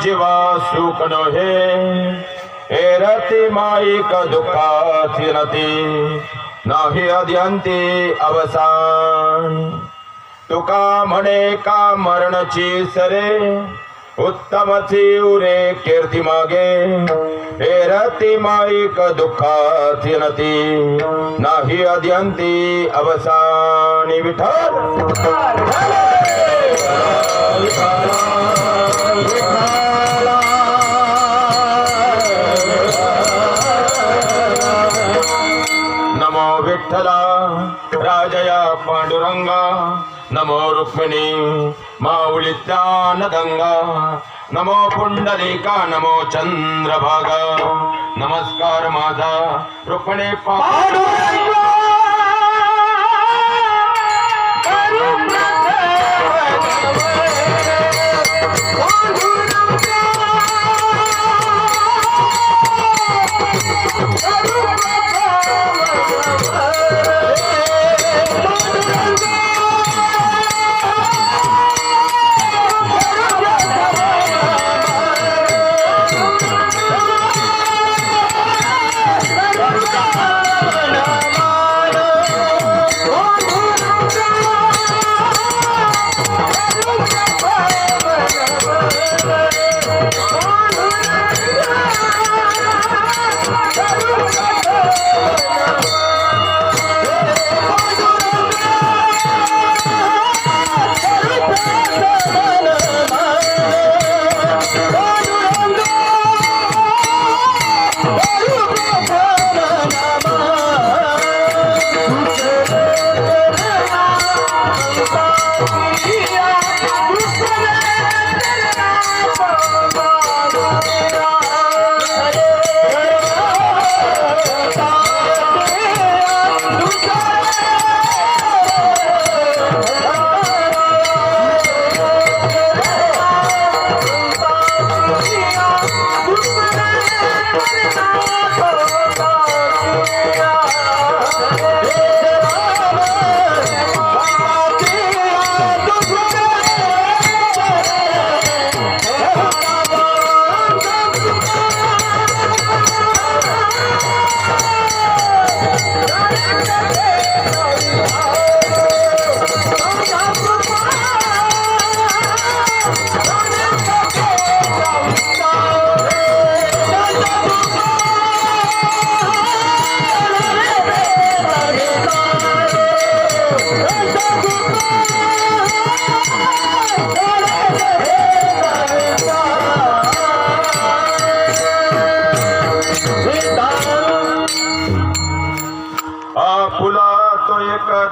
जीवा सुख नोहे हे रती माईक दुःखाची नती नाही अद्यंती अवसान तुका म्हणे का मरणची सरे उत्तमची उरे कीर्ती मागे हे रती माईक दुःखाची नती नाही अद्यंती अवसानी विठ्ठल नमो विठ्ठला राजया पांडुरंगा नमो रुक्मिणी माऊलीच्या नदंगा नमो पुंडलिका नमो चंद्रभागा नमस्कार माझा रुक्मिणी पांडुरंगा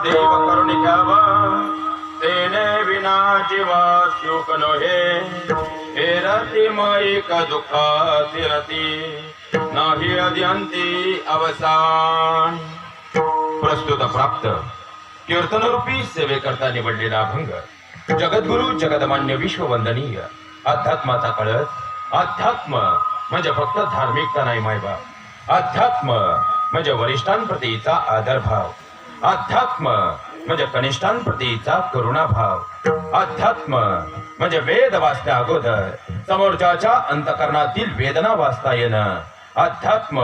देव करुणी घ्यावा तेने विना जीवा सुख नोहे हे रती माईक दुःखाची रती नाही अद्यंती अवसान प्रस्तुत प्राप्त कीर्तनरूपी सेवेकरता निवडलेला अभंग जगद्गुरु जगदमान्य विश्ववंदनीय अध्यात्माचा कळस. अध्यात्म म्हणजे फक्त धार्मिकता नाही मायबाप. अध्यात्म म्हणजे वरिष्ठांप्रतीचा आदरभाव. अध्यात्म म्हणजे कनिष्ठांप्रतीचा करुणाभाव. अध्यात्म म्हणजे वेद वाचण्या अगोदर समोरच्याच्या अंतकरणातील वेदना वाचता येणं. अध्यात्म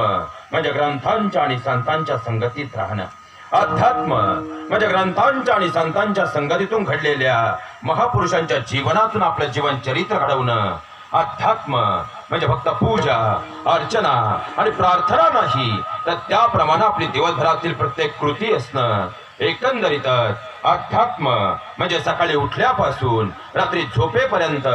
म्हणजे ग्रंथांच्या आणि संतांच्या संगतीत राहणं. अध्यात्म म्हणजे ग्रंथांच्या आणि संतांच्या संगतीतून घडलेल्या महापुरुषांच्या जीवनातून आपलं जीवन चरित्र घडवणं. अध्यात्म म्हणजे फक्त पूजा अर्चना आणि प्रार्थना नाही तर त्याप्रमाणे आपली दिवसभरातील प्रत्येक कृती असणं. एकंदरीतच अध्यात्म म्हणजे सकाळी उठल्यापासून रात्री झोपेपर्यंत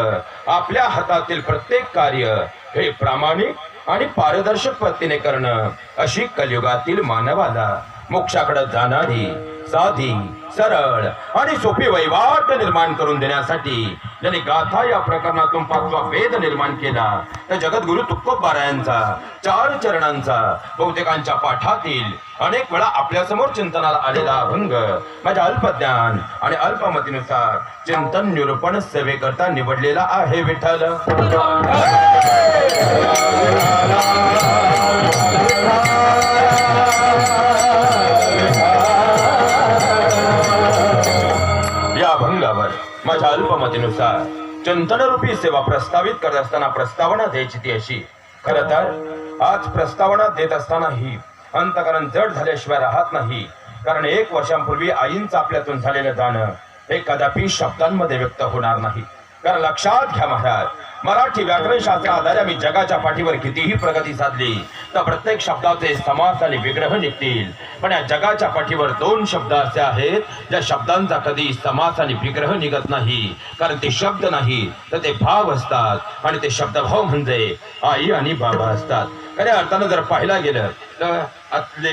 आपल्या हातातील प्रत्येक कार्य हे प्रामाणिक आणि पारदर्शक पद्धतीने करणं. अशी कलियुगातील मानवाला मोक्षाकडे जाणारी साधी सरळ आणि सोपी वैवाट निर्माण करून देण्यासाठी ज्यांनी गाथा या प्रकरणातून 5वा वेद निर्माण केला त्या जगद्गुरु तुकोबारायांचा 4 चरणांचा बहुतेकांच्या पाठातील अनेक वेळा आपल्या समोर चिंतनाला आलेला अभंग माझ्या अल्पज्ञान आणि अल्पमतीनुसार चिंतन निरूपण सेवेकरता निवडलेला आहे. विठ्ठल या अभंगावर माझ्या अल्पमतीनुसार चिंतनरूपी सेवा प्रस्तावित करत असताना प्रस्तावना द्यायची ती अशी. खरं तर आज प्रस्तावना देत असतानाही अंतकरण जड झाल्याशिवाय राहत नाही. कारण 1 वर्षांपूर्वी आईंचं आपल्यातून झालेलं जाणं हे कदापि शब्दांमध्ये व्यक्त होणार नाही. कारण लक्षात घ्या महाराज, मराठी व्याकरण शास्त्र आधारे आम्ही जगाच्या पाठीवर कितीही प्रगती साधली तर प्रत्येक शब्दाचे समास आणि विग्रह निघतील. पण या जगाच्या पाठीवर 2 शब्द असे आहेत ज्या शब्दांचा कधी समास आणि विग्रह निघत नाही. कारण ते शब्द नाही तर ते भाव असतात आणि ते शब्दभाव म्हणजे आई आणि बाबा असतात. खऱ्या अर्थानं जर पाहिला गेलं तर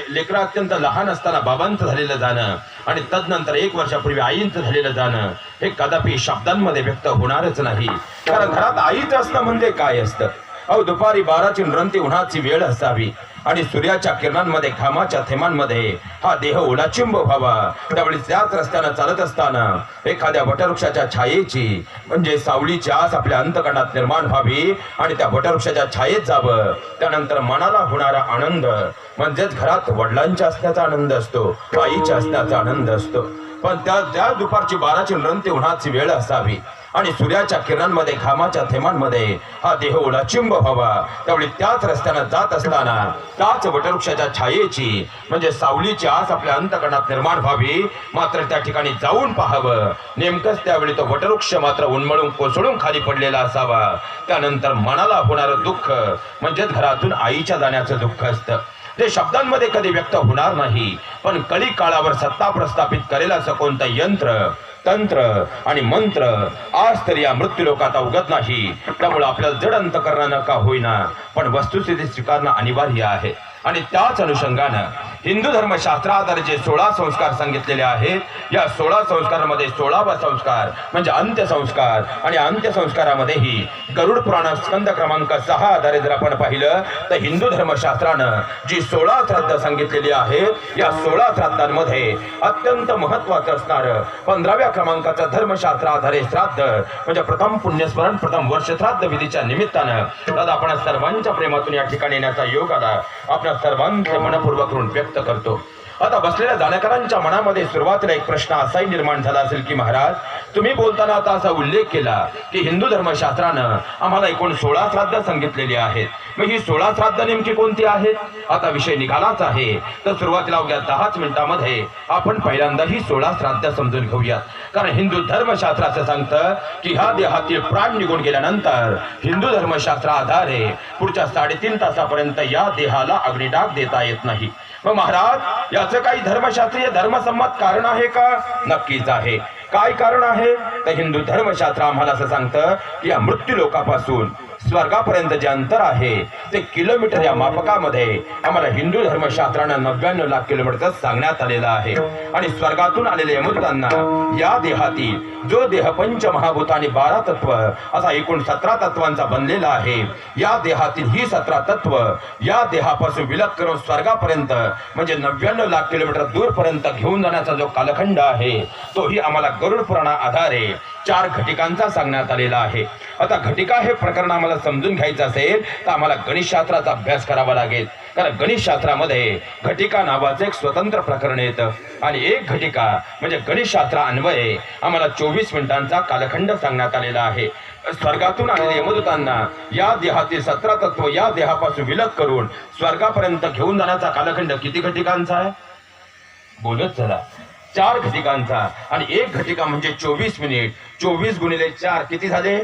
लेकरं अत्यंत लहान असताना बाबांचं झालेलं जाणं आणि तदनंतर 1 वर्षापूर्वी आईंचं झालेलं जाणं हे कदापि शब्दांमध्ये व्यक्त होणारच नाही. कारण घरात आईच असणं म्हणजे काय असतं? अहो, दुपारी 12ची निरंती उन्हाची वेळ असावी आणि सूर्याच्या किरणांमध्ये घामाच्या थेंबांमध्ये हा देह ओलाचिंब व्हावा. त्यावेळी त्याच रस्त्यानं चालत असताना एखाद्या वटवृक्षाच्या छायेची म्हणजे सावलीची आस आपल्या अंतकरणात निर्माण व्हावी आणि त्या वटवृक्षाच्या छायेत जावं. त्यानंतर मनाला होणारा आनंद म्हणजेच घरात वडिलांच्या असण्याचा आनंद असतो, आईच्या असण्याचा आनंद असतो. पण त्या दुपारची 12ची निरंती उन्हाची वेळ असावी आणि सूर्याच्या किरणांमध्ये घामाच्या थेंबांमध्ये हा देह ओलाचिंब व्हावा. त्यावेळी त्याच रस्त्यानं जात असताना त्याच वटवृक्षाच्या छायेची म्हणजे सावलीची आस आपल्या अंतकरणात निर्माण व्हावी. मात्र त्या ठिकाणी जाऊन पाहावं, नेमकंच त्यावेळी तो वटवृक्ष मात्र उन्मळून कोसळून खाली पडलेला असावा. त्यानंतर मनाला होणारं दुःख म्हणजेच घरातून आईच्या जाण्याचं दुःख असतं. ते शब्दांमध्ये कधी व्यक्त होणार नाही. पण कली काळावर सत्ता प्रस्थापित करेल असं कोणतं यंत्र तंत्र आणि मंत्र आज तरी या मृत्यू लोकात अवगत नाही. त्यामुळे आपल्याला जड अंतकरणानं का होईना पण वस्तुस्थिती स्वीकारणं अनिवार्य आहे. आणि त्याच अनुषंगानं हिंदू धर्मशास्त्राद्वारे जे 16 संस्कार सांगितलेले आहेत, या 16 संस्कारामध्ये 16वा संस्कार म्हणजे अंत्यसंस्कार आणि अंत्यसंस्कारामध्येही गरुड पुराण स्कंद क्रमांक 6 आधारे जर आपण पाहिलं तर हिंदू धर्मशास्त्रानं जी 16 श्राद्ध सांगितलेली आहेत, या 16 श्राद्धांमध्ये अत्यंत महत्वाचं असणारं 15व्या क्रमांकाचं धर्मशास्त्र आधारे श्राद्ध म्हणजे प्रथम पुण्यस्मरण प्रथम वर्ष श्राद्ध विधीच्या निमित्तानं दादा आपण सर्वांच्या प्रेमातून या ठिकाणी येण्याचा योग आला. आपल्या सर्वांचे मनपूर्वक ऋण व्यक्त करतो. आता बसलेल्या जाणकारांच्या मनामध्ये सुरुवातीला एक प्रश्न असाही निर्माण झाला असेल की महाराज, तुम्ही बोलताना आता असा उल्लेख केला की हिंदू धर्मशास्त्रानं आम्हाला एकूण 16 श्राद्ध सांगितलेली आहेत. मग ही 16 श्राद्ध नेमकी कोणती आहेत? आता विषय निघालाच आहे तर सुरुवातीला अवघ्या 10 मिनिटांमध्ये आपण पहिल्यांदा ही 16 श्राद्ध समजून घेऊयात. कारण हिंदू धर्मशास्त्र असं सांगतं की ह्या देहातील प्राण निघून गेल्यानंतर हिंदू धर्मशास्त्र आधारे पुढच्या 3.5 तासापर्यंत या देहाला अग्निडाग देता येत नाही. मग महाराज याचं काही धर्मशास्त्रीय धर्मसंमत कारण आहे का? नक्कीच आहे. काय कारण आहे? तर हिंदू धर्मशास्त्र आम्हाला असं सांगतं की या मृत्यू लोकापासून स्वर्गापर्यंत जे अंतर आहे ते किलोमीटर या मापकामध्ये आम्हाला हिंदू धर्मशास्त्रानं 99 लाख किलोमीटर सांगण्यात आलेलं आहे. आणि स्वर्गातून आलेल्या यमदूतांना या देहातील जो देह पंचमहाभूत आणि 12 तत्व असा एकूण 17 तत्वांचा बनलेला आहे, या देहातील ही 17 तत्व या देहापासून विलग करून स्वर्गापर्यंत म्हणजे 99 लाख किलोमीटर दूरपर्यंत घेऊन जाण्याचा जो कालखंड आहे तोही आम्हाला गरुड पुराणा आधारे 4 घटिकांचा सांगण्यात आलेला आहे. आता घटिका हे प्रकरण आम्हाला समजून घ्यायचं असेल तर आम्हाला गणितशास्त्राचा अभ्यास करावा लागेल. कारण गणितशास्त्रामध्ये घटिका नावाचं एक स्वतंत्र प्रकरण येतं आणि एक घटिका म्हणजे गणितशास्त्र अन्वये आम्हाला 24 मिनिटांचा कालखंड सांगण्यात आलेला आहे. स्वर्गातून आलेल्या यमदूतांना या देहातील 17 तत्व या देहापासून विलग करून स्वर्गापर्यंत घेऊन जाण्याचा कालखंड किती घटिकांचा आहे? बोलत चला. 4 घटिकांचा. आणि एक घटिका म्हणजे 24 मिनिट. 24 गुणिले 4 किती झाले?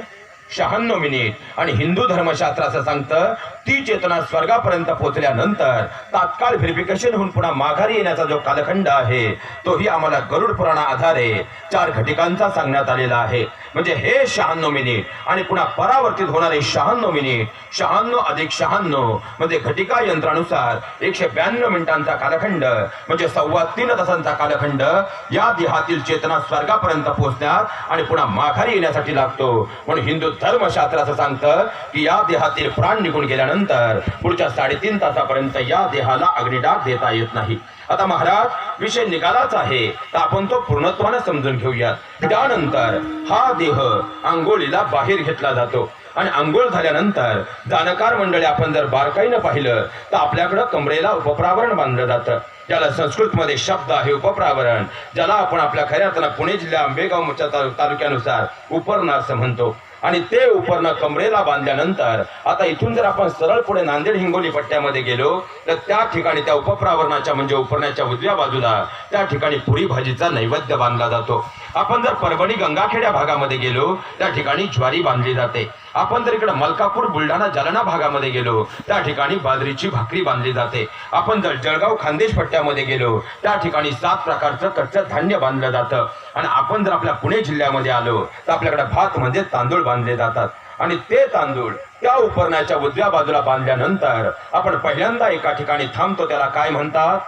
96 मिनिट. आणि हिंदू धर्मशास्त्र असं सांगतं ती चेतना स्वर्गापर्यंत पोहोचल्यानंतर तात्काळ व्हेरिफिकेशन होऊन पुन्हा माघारी येण्याचा जो कालखंड आहे तोही आम्हाला गरुड पुराणा आधारे 4 घटिकांचा सांगण्यात आलेला आहे. म्हणजे हे 96 मिनिट आणि पुन्हा परावर्तित होणारे 96 मिनिट, 96 अधिक 96 म्हणजे घटिका यंत्रानुसार 192 मिनिटांचा कालखंड म्हणजे 3.25 तासांचा कालखंड या देहातील चेतना स्वर्गापर्यंत पोहोचण्यात आणि पुन्हा माघारी येण्यासाठी लागतो. म्हणून हिंदू धर्मशास्त्र असं सांगतं की या देहातील प्राण निघून गेल्यानंतर पुढच्या 3.5 तासापर्यंत या देहाला अग्निडाग देता येत नाही. आता महाराज विषय निघालाच आहे तर आपण तो पूर्णत्वाने समजून घेऊयात. त्यानंतर हा देह आंघोळीला बाहेर घेतला जातो आणि आंघोळ झाल्यानंतर जाणकार मंडळी आपण जर बारकाईनं पाहिलं तर आपल्याकडं कमरेला उपप्रावरण बांधलं जातं. ज्याला संस्कृत मध्ये शब्द आहे उपप्रावरण, ज्याला आपण आपल्या खऱ्या अर्थानं पुणे जिल्हा आंबेगाव तालुक्यानुसार उपरणं असं म्हणतो. आणि ते उपरणं कमरेला बांधल्यानंतर आता इथून जर आपण सरळ पुढे नांदेड हिंगोली पट्ट्यामध्ये गेलो तर त्या ठिकाणी त्या उपप्रावरणाच्या म्हणजे उपरण्याच्या उजव्या बाजूला त्या ठिकाणी पुरी भाजीचा नैवेद्य बांधला जातो. आपण जर परभणी गंगाखेड या भागामध्ये गेलो त्या ठिकाणी ज्वारी बांधली जाते. आपण जर इकडे मलकापूर बुलढाणा जालना भागामध्ये गेलो त्या ठिकाणी बाजरीची भाकरी बांधली जाते. आपण जर जळगाव खानदेश पट्ट्यामध्ये गेलो त्या ठिकाणी 7 प्रकारचं कच्चं धान्य बांधलं जातं. आणि आपण जर आपल्या पुणे जिल्ह्यामध्ये आलो तर आपल्याकडे भात म्हणजे तांदूळ बांधले जातात. आणि ते तांदूळ त्या उपरण्याच्या उजव्या बाजूला बांधल्यानंतर आपण पहिल्यांदा एका ठिकाणी थांबतो. त्याला काय म्हणतात?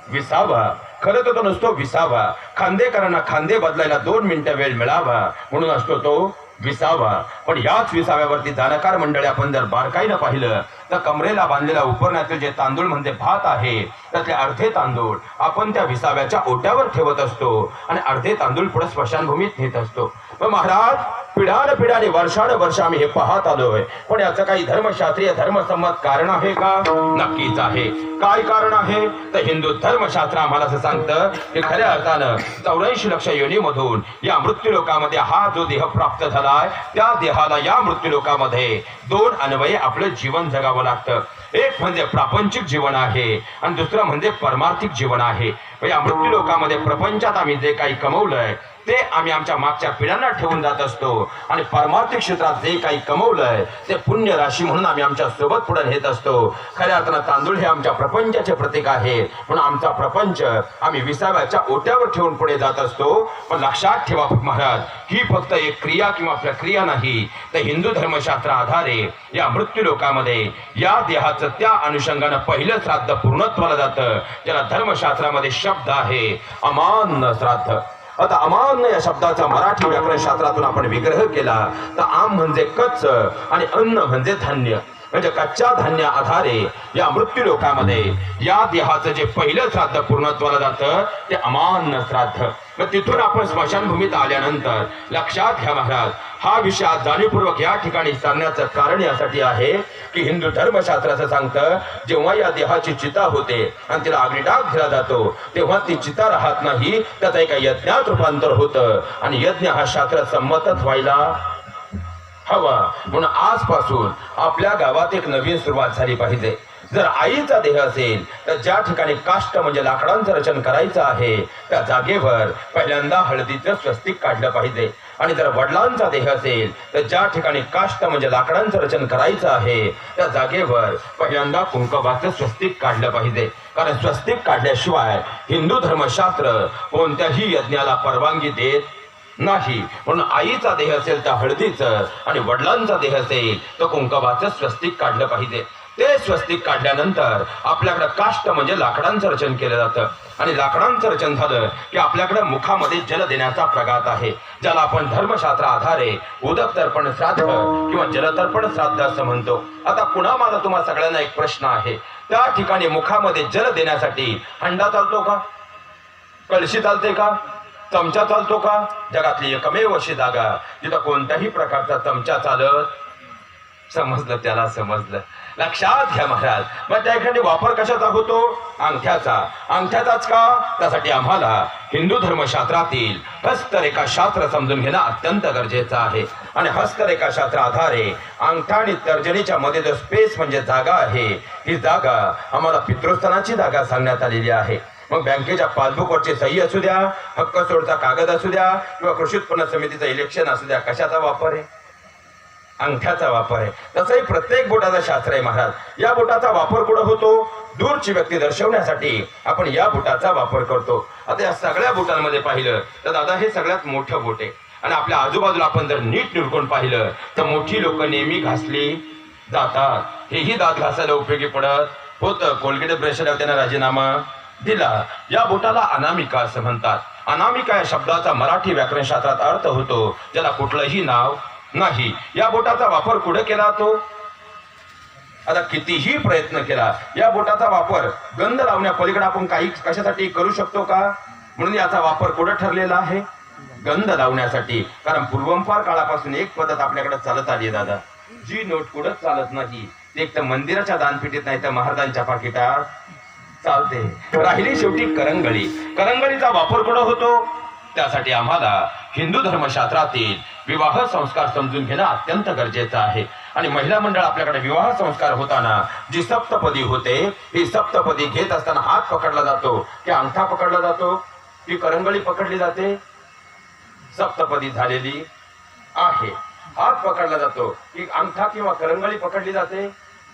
विसावा. खरं तर तो नसतो विसावा. खांदेकरांना खांदे बदलायला 2 मिनिटं वेळ मिळावा म्हणून असतो तो विसावा. पण याच विसाव्यावरती जाणकार मंडळी आपण जर बारकाईनं पाहिलं तर कमरेला बांधलेला उपरण्यातील जे तांदूळ म्हणजे भात आहे त्यातले अर्धे तांदूळ आपण त्या विसाव्याच्या ओट्यावर ठेवत असतो आणि अर्धे तांदूळ पुढे स्मशानभूमीत नेत असतो. मग महाराज पिढ्याने वर्ष आम्ही हे पाहत आलोय. पण याचं काही धर्मशास्त्रीय धर्मसंमत कारण आहे का? नक्कीच आहे. काय कारण आहे? तर हिंदू धर्मशास्त्र आम्हाला असं सांगतं की खऱ्या अर्थानं 84 लक्ष योनीमधून या मृत्यूलोकामध्ये हा जो देह प्राप्त झालाय त्या देहाला या मृत्यूलोकामध्ये 2 अन्वये आपलं जीवन जगावं लागतं. एक म्हणजे प्रापंचिक जीवन आहे आणि दुसरं म्हणजे परमार्थिक जीवन आहे. या मृत्यूलोकामध्ये प्रपंचात आम्ही जे काही कमवलंय ते आम्ही आमच्या मागच्या पिढ्यांना ठेवून जात असतो आणि परमार्थिक क्षेत्रात जे काही कमवलंय ते पुण्य राशी म्हणून आम्ही आमच्या सोबत पुढे नेत असतो. खऱ्या अर्थानं तांदूळ हे आमच्या प्रपंचाचे प्रतीक आहे म्हणून आमचा प्रपंच आम्ही विसाव्याच्या ओट्यावर ठेवून पुढे जात असतो. पण लक्षात ठेवा महाराज, ही फक्त एक क्रिया किंवा प्रक्रिया नाही तर हिंदू धर्मशास्त्र आधारे या मृत्यूलोकामध्ये या देहाचं त्या अनुषंगानं पहिलं श्राद्ध पूर्णत्वाला जातं. ज्याला धर्मशास्त्रामध्ये शब्द आहे अमान्न श्राद्ध. आता अमान्य या शब्दाचा मराठी व्याकरण शास्त्रातून आपण विग्रह केला तर आम म्हणजे कच्च आणि अन्न म्हणजे धान्य. म्हणजे कच्च्या धान्या आधारे या मृत्यूलोकामध्ये या देहाचं जे पहिलं श्राद्ध पूर्णत्वाला जातं ते अमान्य श्राद्ध. मग तिथून आपण स्मशानभूमीत आल्यानंतर लक्षात घ्या महाराज, हा विषय आज जाणीवपूर्वक या ठिकाणी सांगण्याचं कारण यासाठी आहे की हिंदू धर्मशास्त्र असं सांगतं जेव्हा या देहाची चिता होते आणि तिला अग्निडाग दिला जातो तेव्हा ती चिता राहत नाही, त्याचं एका यज्ञात रूपांतर होतं आणि यज्ञ हा शास्त्र संमतच व्हायला हवा. म्हणून आजपासून आपल्या गावात एक नवीन सुरुवात झाली पाहिजे. जर आईचा देह असेल तर ज्या ठिकाणी काष्ट म्हणजे लाकडांचं रचन करायचं आहे त्या जागेवर पहिल्यांदा हळदीचं स्वस्तिक काढलं पाहिजे. आणि जर वडिलांचा देह असेल तर ज्या ठिकाणी काष्ट म्हणजे लाकडांचं रचन करायचं आहे त्या जागेवर पहिल्यांदा कुंकवाचं स्वस्तिक काढलं पाहिजे. कारण स्वस्तिक काढल्याशिवाय हिंदू धर्मशास्त्र कोणत्याही यज्ञाला परवानगी देत नाही. म्हणून आईचा देह असेल तर हळदीचं आणि वडिलांचा देह असेल तर कुंकवाचं स्वस्तिक काढलं पाहिजे. ते स्वस्तिक काढल्यानंतर आपल्याकडे काष्ट म्हणजे लाकडांचं रचन केलं जातं आणि लाकडांचं रचन झालं की आपल्याकडे मुखामध्ये जल देण्याचा प्रघात आहे ज्याला आपण धर्मशास्त्र आधारे उदक तर्पण श्राद्ध किंवा जलतर्पण श्राद्ध असं म्हणतो. आता पुन्हा माझा तुम्हा सगळ्यांना एक प्रश्न आहे, त्या ठिकाणी मुखामध्ये जल देण्यासाठी हंडा चालतो का? कळशी चालते का? चमचा चालतो का? जगातली एकमेव अशी जागा जिथं कोणत्याही प्रकारचा चमचा चालत. समजलं? त्याला समजलं. लक्षात घ्या महाराज. मग त्या ठिकाणी वापर कशाचा होतो? अंगठ्याचा. अंगठ्याचाच का? त्यासाठी आम्हाला हिंदू धर्मशास्त्रातील हस्तरेखा शास्त्र समजून घेणं अत्यंत गरजेचं आहे. आणि हस्तरेखा शास्त्र आधारे अंगठा आणि तर्जनीच्या मध्ये जो स्पेस म्हणजे जागा आहे ही जागा आम्हाला पितृस्थानाची जागा सांगण्यात आलेली आहे. मग बँकेच्या पासबुकवरची सही असू द्या, हक्क सोडचा कागद असू द्या किंवा कृषी उत्पन्न समितीचं इलेक्शन असू द्या, कशाचा वापर आहे? अंगठ्याचा वापर आहे. तसंही प्रत्येक बोटाचं शास्त्र आहे महाराज. या बोटाचा वापर कुठं होतो? दूरची व्यक्ती दर्शवण्यासाठी आपण या बोटाचा वापर करतो. आता या सगळ्या बोटांमध्ये पाहिलं तर दादा हे सगळ्यात मोठं बोट आहे आणि आपल्या आजूबाजूला आपण जर नीट निरखून पाहिलं तर मोठी लोक नेहमी घासली जातात. हेही दात घासायला उपयोगी पडत होतं. कोलगेट ब्रशला त्यांना राजीनामा दिला. या बोटाला अनामिका असं म्हणतात. अनामिका या शब्दाचा मराठी व्याकरण शास्त्रात अर्थ होतो ज्याला कुठलंही नाव नाही. या बोटाचा वापर कुठे केला जातो? आता कितीही प्रयत्न केला या बोटाचा वापर गंध लावण्या पलीकडे आपण काही कशासाठी करू शकतो का? म्हणून याचा वापर कुठे ठरलेला आहे? गंध लावण्यासाठी. कारण पूर्वंपार काळापासून एक पद्धत आपल्याकडे चालत आली दादा, जी नोट कुठंच चालत नाही. ते एक तर मंदिराच्या दानपेटीत नाही तर महाराजांच्या पाकिटात चालते. राहिली शेवटी करंगळी. करंगळीचा वापर कुठं होतो? त्यासाठी आम्हाला हिंदू धर्मशास्त्रातील विवाह संस्कार समजून घेणं अत्यंत गरजेचं आहे. आणि महिला मंडळ आपल्याकडे विवाह संस्कार होताना जी सप्तपदी होते, ही सप्तपदी घेत असताना हात पकडला जातो की अंगठा पकडला जातो की करंगळी पकडली जाते? सप्तपदी झालेली आहे. हात पकडला जातो की अंगठा किंवा करंगळी पकडली जाते?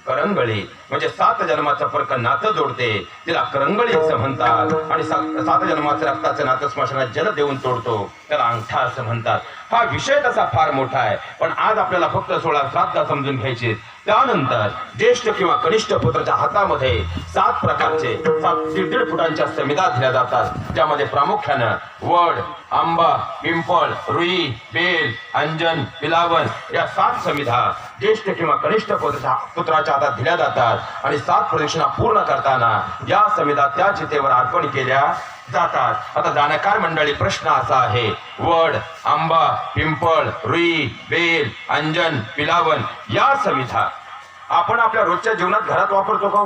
करंगळी म्हणजे 7 जन्माचं फरक नातं जोडते, तिला करंगळी असं म्हणतात. आणि 7 जन्माचं रक्ताचं नातं स्मशानात जल देऊन तोडतो, त्याला अंगठा असं म्हणतात. हा विषय तसा फार मोठा आहे, पण आज आपल्याला फक्त 16 श्राद्ध समजून घ्यायची. त्यानंतर ज्येष्ठ किंवा कनिष्ठ पुत्राच्या हातामध्ये 7 प्रकारचे 7.5 फुटांच्या समिधा दिल्या जातात, ज्यामध्ये प्रामुख्यानं वड, आंबा, पिंपळ, रुई, बेल, अंजन, पिलावन या 7 समिधा ज्येष्ठ किंवा कनिष्ठ पुत्राच्या हातात दिल्या जातात. आणि 7 प्रदक्षिणा पूर्ण करताना या समिधा त्या चितेवर अर्पण केल्या जातात. आता जाणकार मंडळी, प्रश्न असा आहे, वड, आंबा, पिंपळ, रुई, बेल, अंजन, पिलावन या समिधा आपण आपल्या रोजच्या जीवनात घरात वापरतो का?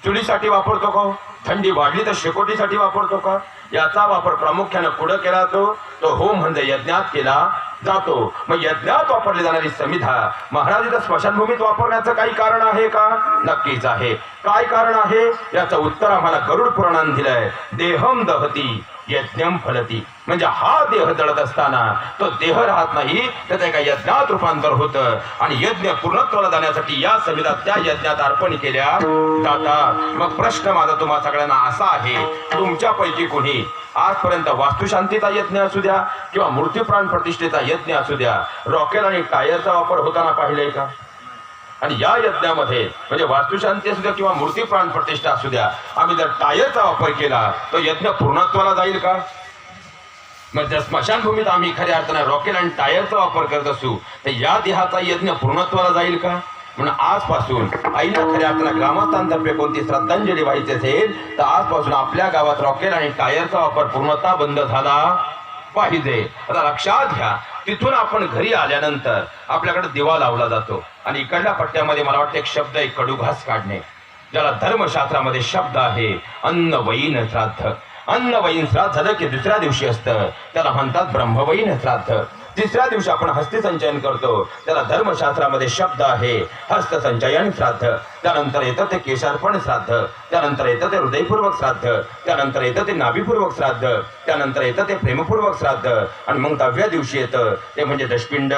चुलीसाठी वापरतो का? थंडी वाढली तर शेकोटीसाठी वापरतो का? याचा वापर प्रामुख्याने कुठं केला जातो? तो होम म्हणजे यज्ञात केला जातो. मग यज्ञात वापरली जाणारी समिधा महाराज इथं स्मशानभूमीत वापरण्याचं काही कारण आहे का? नक्कीच आहे. काय कारण आहे याचं उत्तर आम्हाला गरुड पुराणात दिलंय. देहम दहती यज्ञम फलती. म्हणजे हा देह जळत असताना तो देह राहत नाही, त्याचं एका यज्ञात रूपांतर होतं. आणि यज्ञ पूर्णत्वाला जाण्यासाठी या समिधा त्या यज्ञात अर्पण केल्या जातात. मग प्रश्न माझा तुम्हा सगळ्यांना असा आहे, तुमच्यापैकी कोणी आजपर्यंत वास्तुशांतीचा यज्ञ असू द्या किंवा मूर्तिप्राण प्रतिष्ठेचा यज्ञ असू द्या, रॉकेल आणि टायरचा वापर होताना पाहिलंय का? आणि या यज्ञामध्ये म्हणजे वास्तुशांती असू द्या किंवा मूर्तिप्राण प्रतिष्ठा असू द्या, आम्ही जर टायरचा वापर केला तर यज्ञ पूर्णत्वाला जाईल का? मग जर स्मशानभूमीत आम्ही खऱ्या अर्थाने रॉकेल आणि टायरचा वापर करत असू तर या देहाचा यज्ञ पूर्णत्वाला जाईल का? म्हणून आजपासून आईला खऱ्या अर्थाने ग्रामस्थांतर्फे कोणती श्रद्धांजली व्हायची असेल तर आजपासून आपल्या गावात रॉकेल आणि टायरचा वापर पूर्णतः बंद झाला पाहिजे. आता लक्षात घ्या, तिथून आपण घरी आल्यानंतर आपल्याकडे दिवा लावला जातो. आणि इकडल्या पट्ट्यामध्ये मला वाटतं एक शब्द आहे, कडूघास काढणे, ज्याला धर्मशास्त्रामध्ये शब्द आहे अन्नवयीन श्राद्ध. अन्नवयीन श्राद्ध झालं की दुसऱ्या दिवशी असतं, त्याला म्हणतात ब्रह्मवयीन श्राद्ध. तिसऱ्या दिवशी आपण हस्तिसंचयन करतो, त्याला धर्मशास्त्रामध्ये शब्द आहे हस्तसंचयन श्राद्ध. त्यानंतर येतं ते केशार्पण श्राद्ध, त्यानंतर येतं ते हृदयपूर्वक श्राद्ध, त्यानंतर येतं ते नाभीपूर्वक श्राद्ध, त्यानंतर येतं ते प्रेमपूर्वक श्राद्ध, आणि मग 10व्या दिवशी येतं ते म्हणजे दशपिंड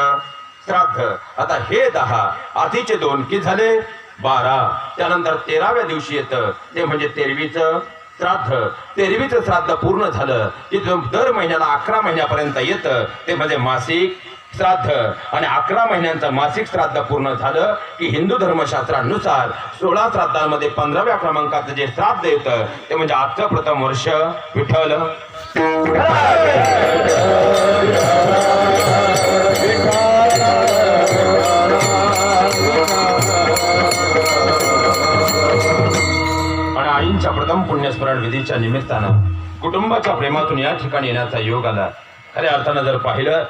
श्राद्ध. आता हे 10 आधीचे 2 की झाले 12. त्यानंतर 13व्या दिवशी येतं ते म्हणजे 13वीचं श्राद्ध. 13वीचं श्राद्ध पूर्ण झालं की दर महिन्याला 11 महिन्यापर्यंत येतं ते म्हणजे मासिक श्राद्ध. आणि 11 महिन्यांचं मासिक श्राद्ध पूर्ण झालं की हिंदू धर्मशास्त्रानुसार 16 श्राद्धांमध्ये 15व्या क्रमांकाचं जे श्राद्ध येतं ते म्हणजे आजचं प्रथम वर्ष विठ्ठल. आणि आईंच्या प्रथम पुण्यस्मरण विधीच्या निमित्तानं कुटुंबाच्या प्रेमातून या ठिकाणी येण्याचा योग आला. खऱ्या अर्थानं जर पाहिलं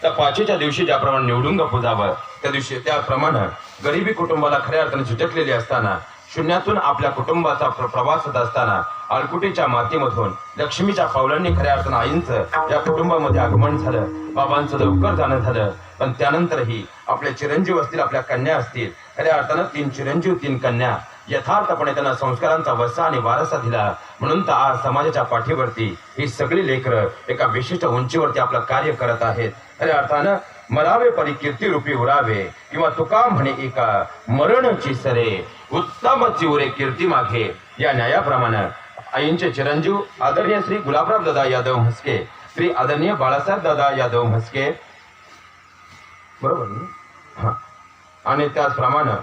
तर पाचीच्या दिवशी ज्याप्रमाणे निवडुंग पूजावं त्या दिवशी त्याप्रमाणे गरिबी कुटुंबाला खऱ्या अर्थाने झुटकलेली असताना शून्यातून आपल्या कुटुंबाचा प्रवास होत असताना अलकुटीच्या मातीमधून लक्ष्मीच्या पावलांनी खऱ्या अर्थानं आईंचं या कुटुंबामध्ये आगमन झालं. बाबांचं लवकर जाणं झालं, पण त्यानंतरही आपले चिरंजीव असतील, आपल्या कन्या असतील, खऱ्या अर्थानं 3 चिरंजीव 3 कन्या यथार्थपणे त्यांना संस्कारांचा वसा आणि वारसा दिला. म्हणून तर आज समाजाच्या पाठीवरती ही सगळी लेकरं एका विशिष्ट उंचीवरती आपलं कार्य करत आहेत. खऱ्या अर्थानं मरावे परी कीर्ती रूपी उरावे, किंवा तुका म्हणे एका मरणची सरे उत्तम चिवरे कीर्ती मागे. या न्यायाप्रमाणे आईंचे चिरंजीव आदरणीय श्री गुलाबराव दादा यादव म्हस्के, श्री आदरणीय बाळासाहेब दादा यादव म्हस्के, बरोबर ना? आणि त्याचप्रमाणे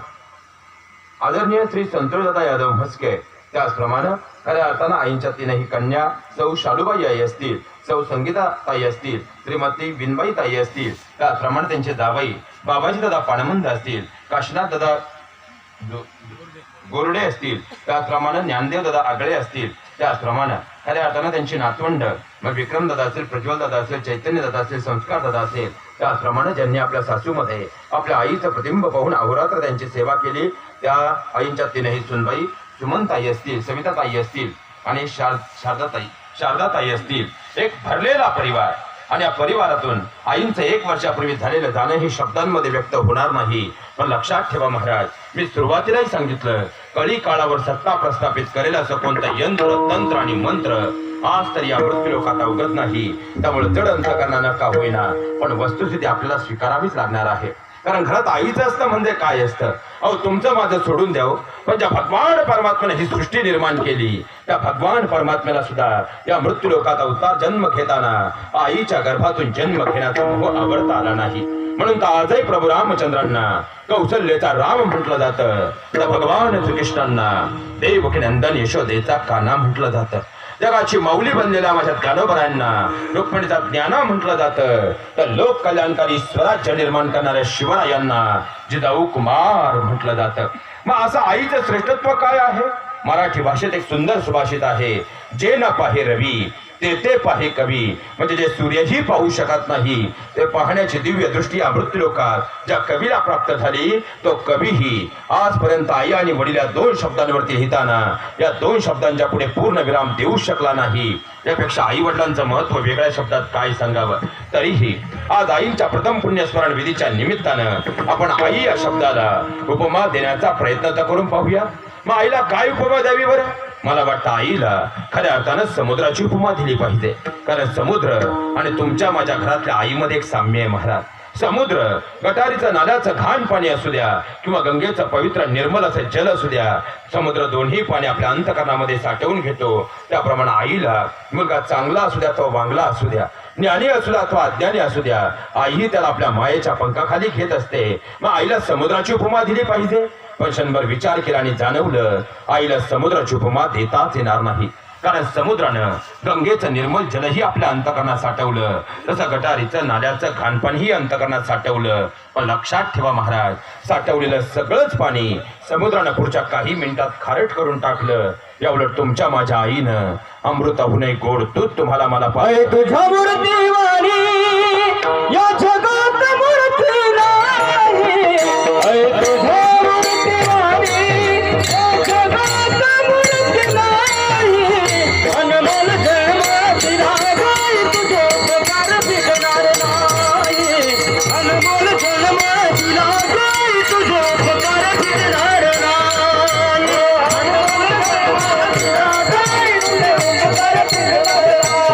आदरणीय श्री संतोषदादा यादव म्हस्के, त्याचप्रमाणे खऱ्या अर्थानं आईंच्या 3ही कन्या सौ शालूबाई आई असतील, सौ संगीता ताई असतील, श्रीमती विनबाई ताई असतील, त्याचप्रमाणे त्यांचे जावई बाबाजी दादा पाणमंद असतील, काशीनाथ दादा गोरडे असतील, त्याचप्रमाणे ज्ञानदेव दादा आगळे असतील, त्याचप्रमाणे खऱ्या अर्थानं त्यांची नातवंड मग विक्रम दादा असेल, प्रज्वल दादा असेल, चैतन्य दादा असेल, संस्कार दादा असेल, त्याचप्रमाणे ज्यांनी आपल्या सासूमध्ये आपल्या आईचं प्रतिबिंब पाहून अहोरात्र त्यांची सेवा केली त्या आईंच्या 3ही सुनबाई सुमनताई असतील, सविताताई असतील आणि शारदाताई असतील. एक भरलेला परिवार. आणि या परिवारातून आईंचं 1 वर्षापूर्वी झालेलं जाणं हे शब्दांमध्ये व्यक्त होणार नाही. पण लक्षात ठेवा महाराज, मी सुरुवातीलाही सांगितलं, कळी काळावर सत्ता प्रस्थापित करेल असं कोणतं यंत्र, तंत्र आणि मंत्र आज तरी या मृत्यूलोकात अवगत नाही. त्यामुळे जड अंतकरणानं का होईना पण वस्तुस्थिती आपल्याला स्वीकारावीच लागणार आहे. कारण घरात आईचं असतं म्हणजे काय असतं? अहो, तुमचं माझं सोडून द्याव, पण ज्या भगवान परमात्म्याने ही सृष्टी निर्माण केली त्या भगवान परमात्म्याला सुद्धा या मृत्यूलोकात अवतार जन्म घेताना आईच्या गर्भातून जन्म घेण्याचा मोह आवडता आला नाही. म्हणून तर आजही प्रभू रामचंद्रांना कौशल्याचा राम म्हटलं जातं, तर भगवान श्रीकृष्णांना देवकी नंदन यशोदेचा कान्हा म्हटलं जातं. जगाची माऊली बनलेल्या माझ्या ज्ञानोबरांना रुक्मिणीचा ज्ञाना म्हटलं जातं, तर लोक कल्याणकारी स्वराज्य निर्माण करणाऱ्या शिवरायांना जिजाऊ कुमार म्हटलं जातं. मग असं आईचं श्रेष्ठत्व काय आहे? मराठी भाषेत एक सुंदर सुभाषित आहे, जे न पाहे रवी ते पाहे कवी. म्हणजे जे सूर्यही पाहू शकत नाही ते पाहण्याची दिव्य दृष्टी या मृत्यूलोकात ज्या कवीला प्राप्त झाली, तो कवीही आजपर्यंत आई आणि वडील या 2 शब्दांवरती लिहिताना या 2 शब्दांच्या पुढे पूर्ण विराम देऊ शकला नाही. यापेक्षा आई वडिलांचं महत्व वेगळ्या शब्दात काय सांगावं. तरीही आज आईंच्या प्रथम पुण्यस्मरण विधीच्या निमित्तानं आपण आई या शब्दाला उपमा देण्याचा प्रयत्न तर करून पाहूया. मग आईला काय उपमा द्यावी बरं? मला वाटतं आईला खऱ्या अर्थानं समुद्राची उपमा दिली पाहिजे. कारण समुद्र आणि तुमच्या माझ्या घरातल्या आईमध्ये एक साम्य आहे महाराज. समुद्र गटारीचं नाल्याचं घाण पाणी असू द्या किंवा गंगेचं पवित्र निर्मल असं जल असू द्या, समुद्र दोन्ही पाणी आपल्या अंतकरणामध्ये साठवून घेतो. त्याप्रमाणे आईला मुलगा चांगला असू द्या तो वांगला असू द्या, ज्ञानी असू द्या अथवा अज्ञानी असू द्या, आईही त्याला आपल्या मायेच्या पंखाखाली घेत असते. मग आईला समुद्राची उपमा दिली पाहिजे. पण क्षणभर विचार केला आणि जाणवलं, आईला समुद्राची उपमा देताच येणार नाही. कारण समुद्रानं गंगेचं निर्मल जलही आपल्या अंतकरणात साठवलं, तसं गटारीचं नाल्याचं घाणपाणीही अंतकरणात साठवलं. पण लक्षात ठेवा महाराज, साठवलेलं सगळंच पाणी समुद्रानं पुढच्या काही मिनिटात खारट करून टाकलं. या उलट तुमच्या माझ्या आईनं अमृताहूनही गोड दूध तुम्हाला मला पाहिजे. तुझ्या मूर्तीवाणी या जगात मूर्ती नाही, तुझ्या मूर्तीवाणी या जगात मूर्ती नाही. अनमोल जन्म दिला गाय तुझे उपकार फिरणार नाही. अनमोल जन्म दिला गाय तुझे उपकार फिरणार नाही. अनमोल जन्म दिला गाय तुझे उपकार फिरणार नाही.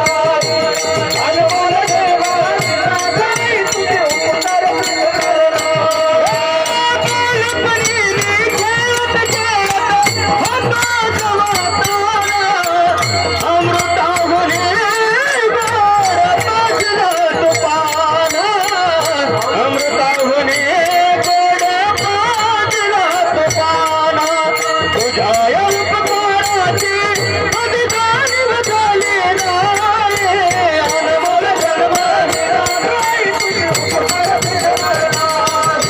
अनमोल जन्म दिला गाय तुझे उपकार फिरणार नाही. कालपणीने खेळत खेळत होता जवाना, अमृताहुने गोड पाजलं तुपानं. अमृताहुने गोड पाजलं तुपानं. तुझ्या या उपकाराची कधी जाणीव झाली नाही. अनमोल जन्म दिला गाय तुझे उपकार फिरणार नाही.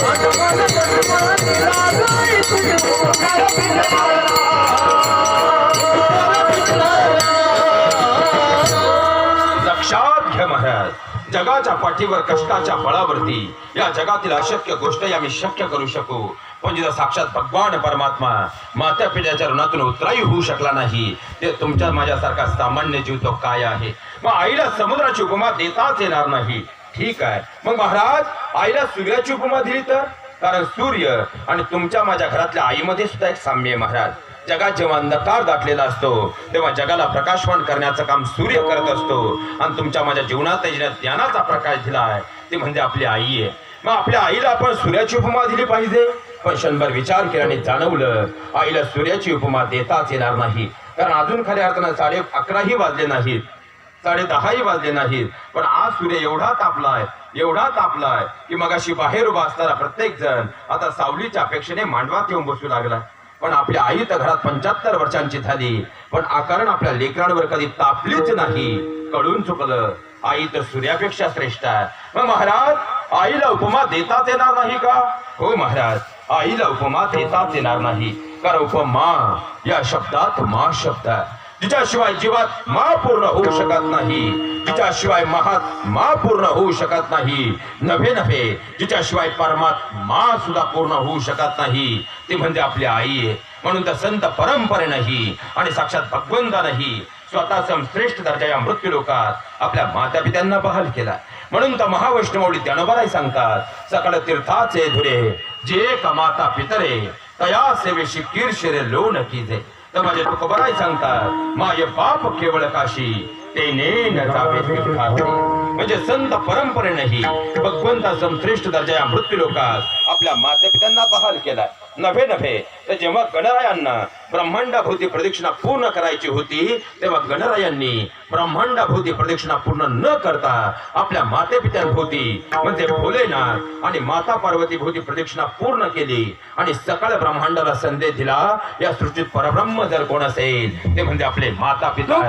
अनमोल जन्म दिला गाय तुझे उपकार फिरणार लक्षात घ्या महाराज, जगाच्या पाठीवर कष्टाच्या बळावरती या जगातील अशक्य गोष्ट आम्ही शक्य करू शकू. पण जिथं साक्षात भगवान परमात्मा मात्या पिढ्याच्या ऋणातून उतराई होऊ शकला नाही, ते तुमच्या माझ्यासारखा सामान्य जीव तो काय आहे? मग आईला समुद्राची उपमा देताच येणार नाही. ठीक आहे, मग महाराज आईला सूर्याची उपमा दिली तर? कारण सूर्य आणि तुमच्या माझ्या घरातल्या आईमध्ये सुद्धा एक साम्य आहे महाराज. जगात जेव्हा अंधकार दाटलेला असतो तेव्हा जगाला प्रकाशमान करण्याचं काम सूर्य करत असतो. आणि तुमच्या माझ्या जीवनात ज्ञानाचा प्रकाश दिला आहे ते म्हणजे आपली आई आहे. मग आपल्या आईला आपण सूर्याची उपमा दिली पाहिजे. पण क्षणभर विचार केल्याने जाणवलं, आईला सूर्याची उपमा देताच येणार नाही. कारण अजून खऱ्या अर्थानं 11:30 वाजले नाहीत, 10:30 वाजले नाहीत, पण आज सूर्य एवढा तापलाय की मगाशी बाहेर उभा असणारा प्रत्येक जण आता सावलीच्या अपेक्षेने मांडवात येऊन बसू लागला. पण आपली आई तर घरात 75 वर्षांची झाली, पण आकारण आपल्या लेकरांवर कधी तापलीच नाही. कळून चुकलं, आई तर सूर्यापेक्षा श्रेष्ठ आहे. मग महाराज आईला उपमा देताच येणार नाही का? हो महाराज, आईला उपमा देताच येणार नाही. कारण उपमा या शब्दात मा शब्द आहे. जिच्याशिवाय जीवात मा पूर्ण होऊ शकत नाही, जिच्याशिवाय महात मा पूर्ण होऊ शकत नाही, नव्हे जिच्याशिवाय परमात मा सुद्धा पूर्ण होऊ शकत नाही, ती म्हणजे आपली आई आहे. म्हणून तर संत परंपरेनंही आणि साक्षात भगवंतानंही स्वतः श्रेष्ठ दर्जा या मृत्यू लोकात आपल्या माता पित्यांना बहाल केला. म्हणून तर महावैष्णवडी ज्ञानोबाराय सांगतात, सकळ तीर्थाचे धुरे जे कमाता पितरे तया सेवेशी कीर्षरे लोण कीजे. तर माझे तुकोबाराय सांगतात, माय बाप केवळ काशी तेने न जावे तीर्थाचे. म्हणजे संत परंपरेनेही भगवंता श्रेष्ठ दर्जा या मृत्यू लोकात आपल्या माता पित्यांना बहाल केला. नव्हे तर जेव्हा गणरायांना ब्रह्मांडाभोवती प्रदक्षिणा पूर्ण करायची होती, तेव्हा गणरायांनी ब्रह्मांडाभोवती प्रदक्षिणा पूर्ण न करता आपल्या माते पित्यांभोवती म्हणजे भोलेनाथ आणि माता पार्वती भोवती प्रदक्षिणा पूर्ण केली आणि सकळ ब्रह्मांडाला संदेश दिला, या सृष्टीत परब्रह्म जर कोण असेल ते म्हणजे आपले माता पिता.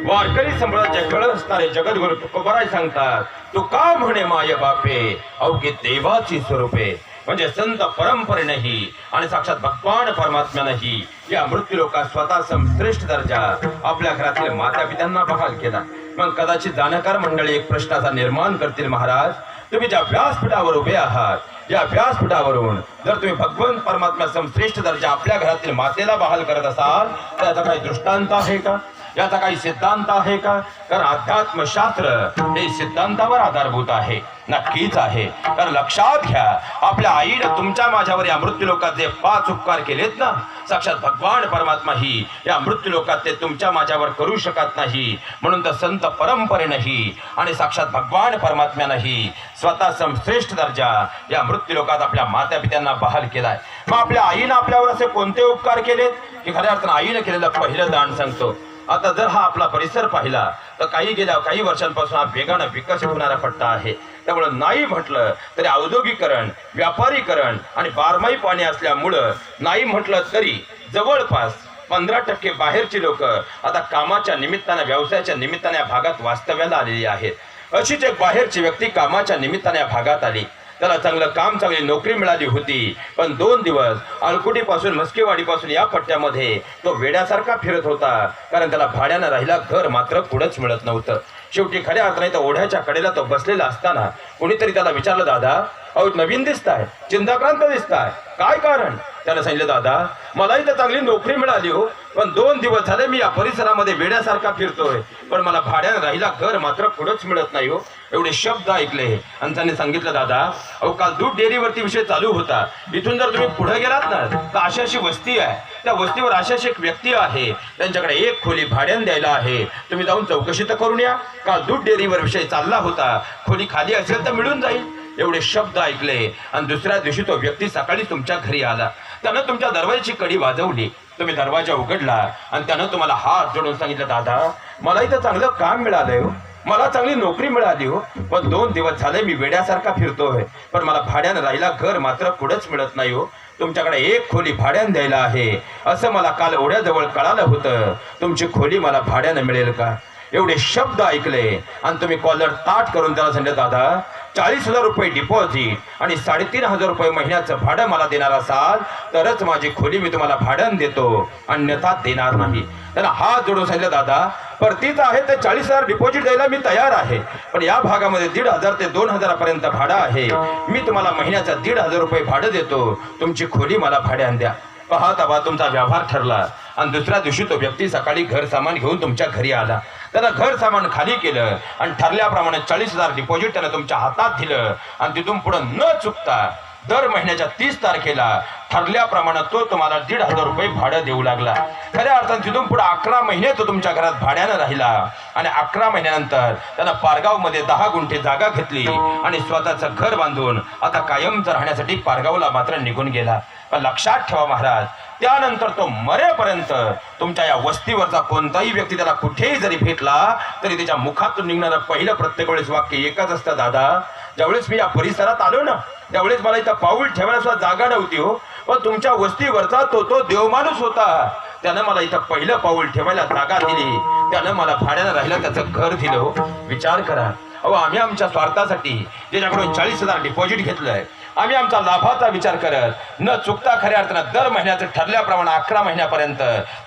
वारकरी संप्रदायाचे कळ असणारे जगद्गुरु तुकोबाराय सांगतात, तू का म्हणे माय बापे अवघे देवाची स्वरूपे. म्हणजे संत परंपरेनेही आणि साक्षात भगवान परमात्म्यानेही या मृत्यू लोकात स्वतः श्रेष्ठ दर्जा आपल्या घरातील माता पित्यांना बहाल केला. मग कदाचित जाणकार मंडळी एक प्रश्नाचा निर्माण करतील, महाराज तुम्ही ज्या व्यासपीठावर उभे आहात, या व्यासपीठावरून जर तुम्ही भगवंत परमात्मा श्रेष्ठ दर्जा आपल्या घरातील मातेला बहाल करत असाल तर याचा काही दृष्टांत आहे का, याचा काही सिद्धांत आहे का? कारण अध्यात्मशास्त्र हे सिद्धांतावर आधारभूत आहे. नक्कीच आहे. कारण लक्षात घ्या, आपल्या आईने तुमच्या माझ्यावर या मृत्यू लोकात जे 5 उपकार केलेत ना, साक्षात भगवान परमात्मा ही या मृत्यू लोकात ते तुमच्या माझ्यावर करू शकत नाही. म्हणून तर संत परंपरेनेही आणि साक्षात भगवान परमात्म्यानेही स्वतः श्रेष्ठ दर्जा या मृत्यू लोकात आपल्या माता पित्यांना बहाल केलाय. मग आपल्या आईने आपल्यावर असे कोणते उपकार केलेत की खऱ्या अर्थानं आईने केलेलं पहिलं दान सांगतो. आता जर हा आपला परिसर पाहिला तर काही वर्षांपासून हा वेगाने विकसित होणारा पट्टा आहे. त्यामुळे नाही म्हटलं तरी औद्योगिकरण, व्यापारीकरण आणि बारमाही पाणी असल्यामुळं नाही म्हटलं तरी जवळपास 15% बाहेरची लोक आता कामाच्या निमित्ताने, व्यवसायाच्या निमित्ताने या भागात वास्तव्याला आलेली आहेत. अशीच एक बाहेरची व्यक्ती कामाच्या निमित्ताने या भागात आली. त्याला चांगलं काम, चांगली नोकरी मिळाली होती, पण 2 दिवस अळकुटीपासून मस्केवाडीपासून या पट्ट्यामध्ये तो वेड्यासारखा फिरत होता. कारण त्याला भाड्यानं राहिला घर मात्र पुढंच मिळत नव्हतं. शेवटी खऱ्या अर्थाने तर ओढ्याच्या कडेला तो बसलेला असताना कोणीतरी त्याला विचारलं, दादा अहो नवीन दिसताय, चिंताक्रांत दिसताय, काय कारण? त्यानं सांगितलं, दादा मलाही तर चांगली नोकरी मिळाली हो, पण 2 दिवस झाले मी या परिसरामध्ये वेड्यासारखा फिरतोय, पण मला भाड्यानं राहिला घर मात्र कुठंच मिळत नाही हो. एवढे शब्द ऐकले आणि त्याने सांगितलं, दादा अहो काल दूध डेअरीवरती विषय चालू होता, इथून जर तुम्ही पुढे गेलात ना तर अशी अशी वस्ती आहे, त्या वस्तीवर अशी अशी एक व्यक्ती आहे, त्यांच्याकडे 1 खोली भाड्यानं द्यायला आहे, तुम्ही जाऊन चौकशी तर करून या. काल दूध डेअरीवर विषय चालला होता, खोली खाली असेल तर मिळून जाईल. एवढे शब्द ऐकले आणि दुसऱ्या दिवशी तो व्यक्ती सकाळी तुमच्या घरी आला. त्यानं तुमच्या दरवाजाची कडी वाजवली, तुम्ही दरवाजा उघडला आणि त्यानं तुम्हाला हात जोडून सांगितलं, दादा मला इथं चांगलं काम मिळालंय हो, मला चांगली नोकरी मिळाली हो, पण 2 दिवस झाले मी वेड्यासारखा फिरतोय, पण मला भाड्यानं राहिला घर मात्र कुठंच मिळत नाही हो. तुमच्याकडे 1 खोली भाड्यानं द्यायला आहे असं मला काल ओढ्याजवळ कळालं होतं, तुमची खोली मला भाड्यानं मिळेल का? एवढे शब्द ऐकले आणि तुम्ही कॉलर ताट करून त्याला सांगितलं, दादा 40,000 रुपये डिपॉझिट आणि 3,500 रुपये महिन्याचं भाडं मला देणार असाल तरच माझी खोली मी तुम्हाला भाड्यानं देतो, अन्यथा देणार नाही. त्याला हात जोडून सांगितलं, दादा परतीचं आहे तर 40,000 डिपॉझिट द्यायला मी तयार आहे, पण या भागामध्ये 1,500 ते 2,000 पर्यंत भाडं आहे, मी तुम्हाला महिन्याचं 1,500 रुपये भाडं देतो, तुमची खोली मला भाड्यानं द्या. पाहता तुमचा व्यवहार ठरला आणि दुसऱ्या दिवशी तो व्यक्ती सकाळी घर सामान घेऊन तुमच्या घरी आला. त्यानं घर सामान खाली केलं आणि ठरल्याप्रमाणे 40,000 डिपॉझिट त्यानं तुमच्या हातात दिलं आणि तिथून पुढे न चुकता दर महिन्याच्या 30 तारखेला ठरल्याप्रमाणे तो तुम्हाला 1,500 रुपये भाडं देऊ लागला. खऱ्या अर्थाने तिथून पुढे 11 महिने तो तुमच्या घरात भाड्यानं राहिला आणि 11 महिन्यानंतर त्यानं पारगावमध्ये 10 गुंठे जागा घेतली आणि स्वतःचं घर बांधून आता कायमचं राहण्यासाठी पारगावला मात्र निघून गेला. पण लक्षात ठेवा महाराज, त्यानंतर तो मरेपर्यंत तुमच्या या वस्तीवरचा कोणताही व्यक्ती त्याला कुठेही जरी भेटला तरी त्याच्या मुखातून निघणारं पहिलं प्रत्येक वेळेस वाक्य एकच असतं, दादा ज्यावेळेस मी या परिसरात आलो ना त्यावेळेस मला इथं पाऊल ठेवायला सुद्धा जागा नव्हती हो, पण तुमच्या वस्तीवरचा तो देवमाणूस होता, त्यानं मला इथं पहिलं पाऊल ठेवायला जागा दिली, त्यानं मला भाड्यानं राहिलं त्याचं घर दिलं हो. विचार करा, अहो आम्ही आमच्या स्वार्थासाठी ज्याच्याकडून 40,000 डिपॉझिट घेतलंय, आम्ही आमचा लाभाचा विचार करत न चुकता खऱ्या अर्थानं दर महिन्याचं ठरल्याप्रमाणे 11 महिन्यापर्यंत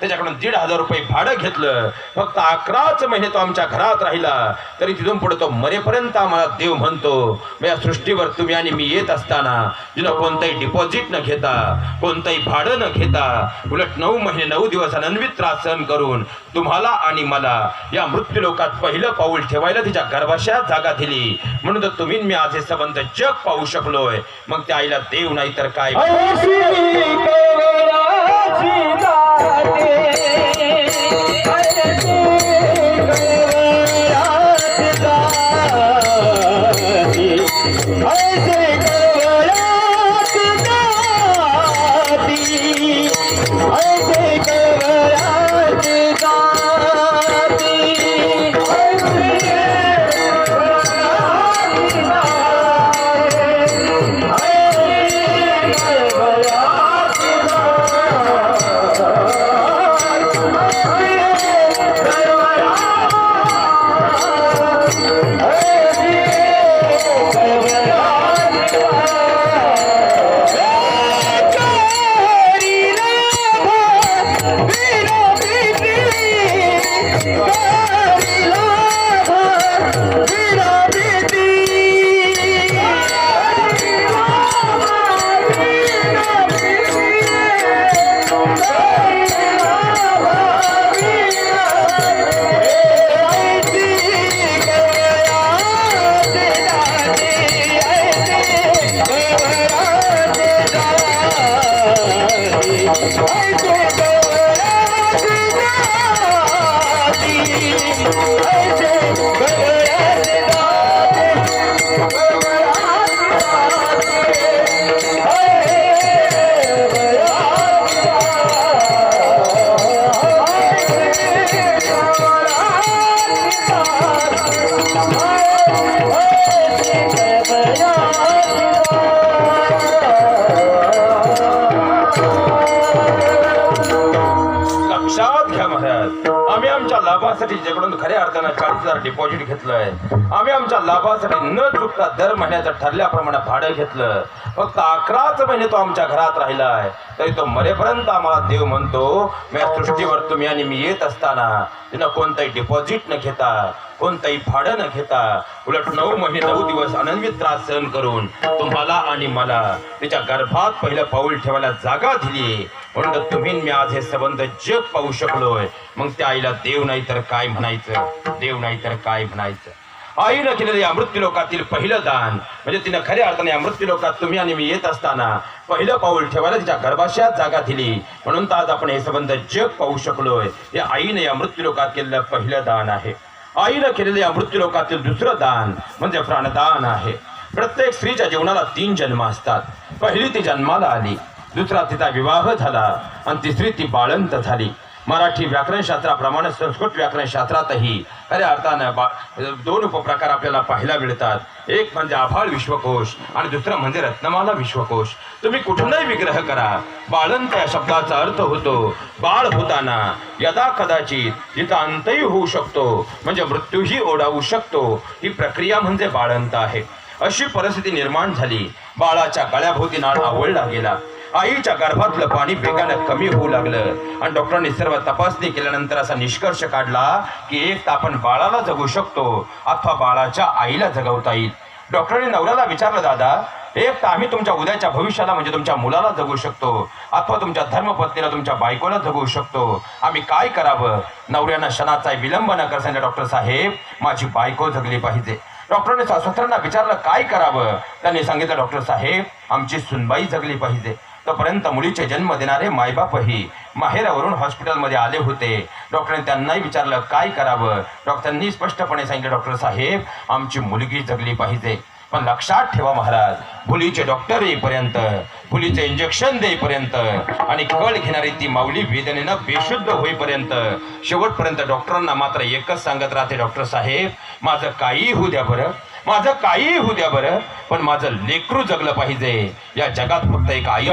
त्याच्याकडून 1,500 रुपये भाडं घेतलं. फक्त 11च महिने तो आमच्या घरात राहिला तरी तिथून पुढे तो मरेपर्यंत आम्हाला देव म्हणतो. या सृष्टीवर तुम्ही आणि मी येत असताना जिनं कोणताही डिपॉझिट न घेता कोणताही भाडं न घेता उलट 9 महिने 9 दिवस अनन्वित त्रास सहन करून तुम्हाला आणि मला या मृत्यूलोकात पहिलं पाऊल ठेवायला तिच्या गर्भाशयात जागा दिली, म्हणून तर तुम्ही मी आज हे संबंध जग पाहू शकलोय. मग त्या आईला देव नाही तर काय? आम्ही आमच्या लाभासाठी ज्याकडून खऱ्या अर्थानं 40,000 डिपॉझिट घेतलंय, आम्ही आमच्या लाभासाठी न चुकता दर महिन्याचं ठरल्याप्रमाणे भाडं घेतलं. फक्त 11च महिने तो आमच्या घरात राहिलाय तरी तो मरेपर्यंत आम्हाला देव म्हणतो. या सृष्टीवर तुम्ही आणि मी येत असताना तिनं कोणताही डिपॉझिट न घेता कोणताही भाडं न घेता उलट 9 महिने 9 दिवस अनन्वित त्रास सहन करून तुम्हाला आणि मला तिच्या गर्भात पहिलं पाऊल ठेवायला जागा दिली. म्हणून तर तुम्ही मी आज हे संबंध जग पाहू शकलोय. मग त्या आईला देव नाही तर काय म्हणायचं, देव नाही तर काय म्हणायचं. आईनं केलेलं या मृत्यूलोकातील पहिलं दान म्हणजे तिनं खऱ्या अर्थाने या मृत्यूलोकात तुम्ही आणि मी येत असताना पहिलं पाऊल ठेवायला तिच्या गर्भाशयात जागा दिली. म्हणून तर आज आपण हे संबंध जग पाहू शकलोय. या आईनं या मृत्यूलोकात केलेलं पहिलं दान आहे. आईनं केलेलं या मृत्यूलोकातील दुसरं दान म्हणजे प्राणदान आहे. प्रत्येक स्त्रीच्या जीवनाला 3 जन्म असतात. पहिली ती जन्माला आली, दुसरा तिचा विवाह झाला आणि तिसरी ती बाळंत झाली. मराठी व्याकरणशास्त्राप्रमाणे संस्कृत व्याकरणशास्त्रातही खऱ्या अर्थानं 2 उपप्रकार आपल्याला पाहायला मिळतात. एक म्हणजे आभाळ विश्वकोश आणि दुसरं म्हणजे रत्नमाला विश्वकोश. तुम्ही कुठूनही विग्रह करा, बाळंत या शब्दाचा अर्थ होतो बाळ होताना यदा कदाचित जिचा अंतही होऊ शकतो म्हणजे मृत्यूही ओढावू शकतो. ही प्रक्रिया म्हणजे बाळंत आहे. अशी परिस्थिती निर्माण झाली. बाळाच्या गळ्याभोवती नाळ आवळला गेला. आईच्या गर्भातलं पाणी वेगानं कमी होऊ लागलं आणि डॉक्टरांनी सर्व तपासणी केल्यानंतर असा निष्कर्ष काढला की एक तर आपण बाळाला जगू शकतो अथवा बाळाच्या आईला जगवता येईल. डॉक्टरांनी नवऱ्याला विचारलं, दादा एक तर आम्ही तुमच्या उद्याच्या भविष्याला म्हणजे तुमच्या मुलाला जगू शकतो अथवा तुमच्या धर्मपत्नीला तुमच्या बायकोला जगू शकतो, आम्ही काय करावं? नवऱ्यानं क्षणाचा विलंब न करता डॉक्टर साहेब माझी बायको जगली पाहिजे. डॉक्टरांनी सासऱ्यांना विचारलं काय करावं? त्यांनी सांगितलं, डॉक्टर साहेब आमची सुनबाई जगली पाहिजे. तोपर्यंत मुलीचे जन्म देणारे मायबापही माहेरावरून हॉस्पिटलमध्ये आले होते. डॉक्टरांनी त्यांनाही विचारलं काय करावं? डॉक्टरांनी स्पष्टपणे सांगितलं, डॉक्टर साहेब आमची मुलगी जगली पाहिजे. पण लक्षात ठेवा महाराज, मुलीचे डॉक्टर येईपर्यंत, मुलीचे इंजेक्शन देईपर्यंत आणि कळ घेणारी ती माऊली वेदनेनं बेशुद्ध होईपर्यंत शेवटपर्यंत डॉक्टरांना मात्र एकच सांगत राहते, डॉक्टर साहेब माझं काही होऊ द्या बरं, माझं काही होऊ द्या बरं, पण माझं लेकरू जगलं पाहिजे. या जगात फक्त एक आई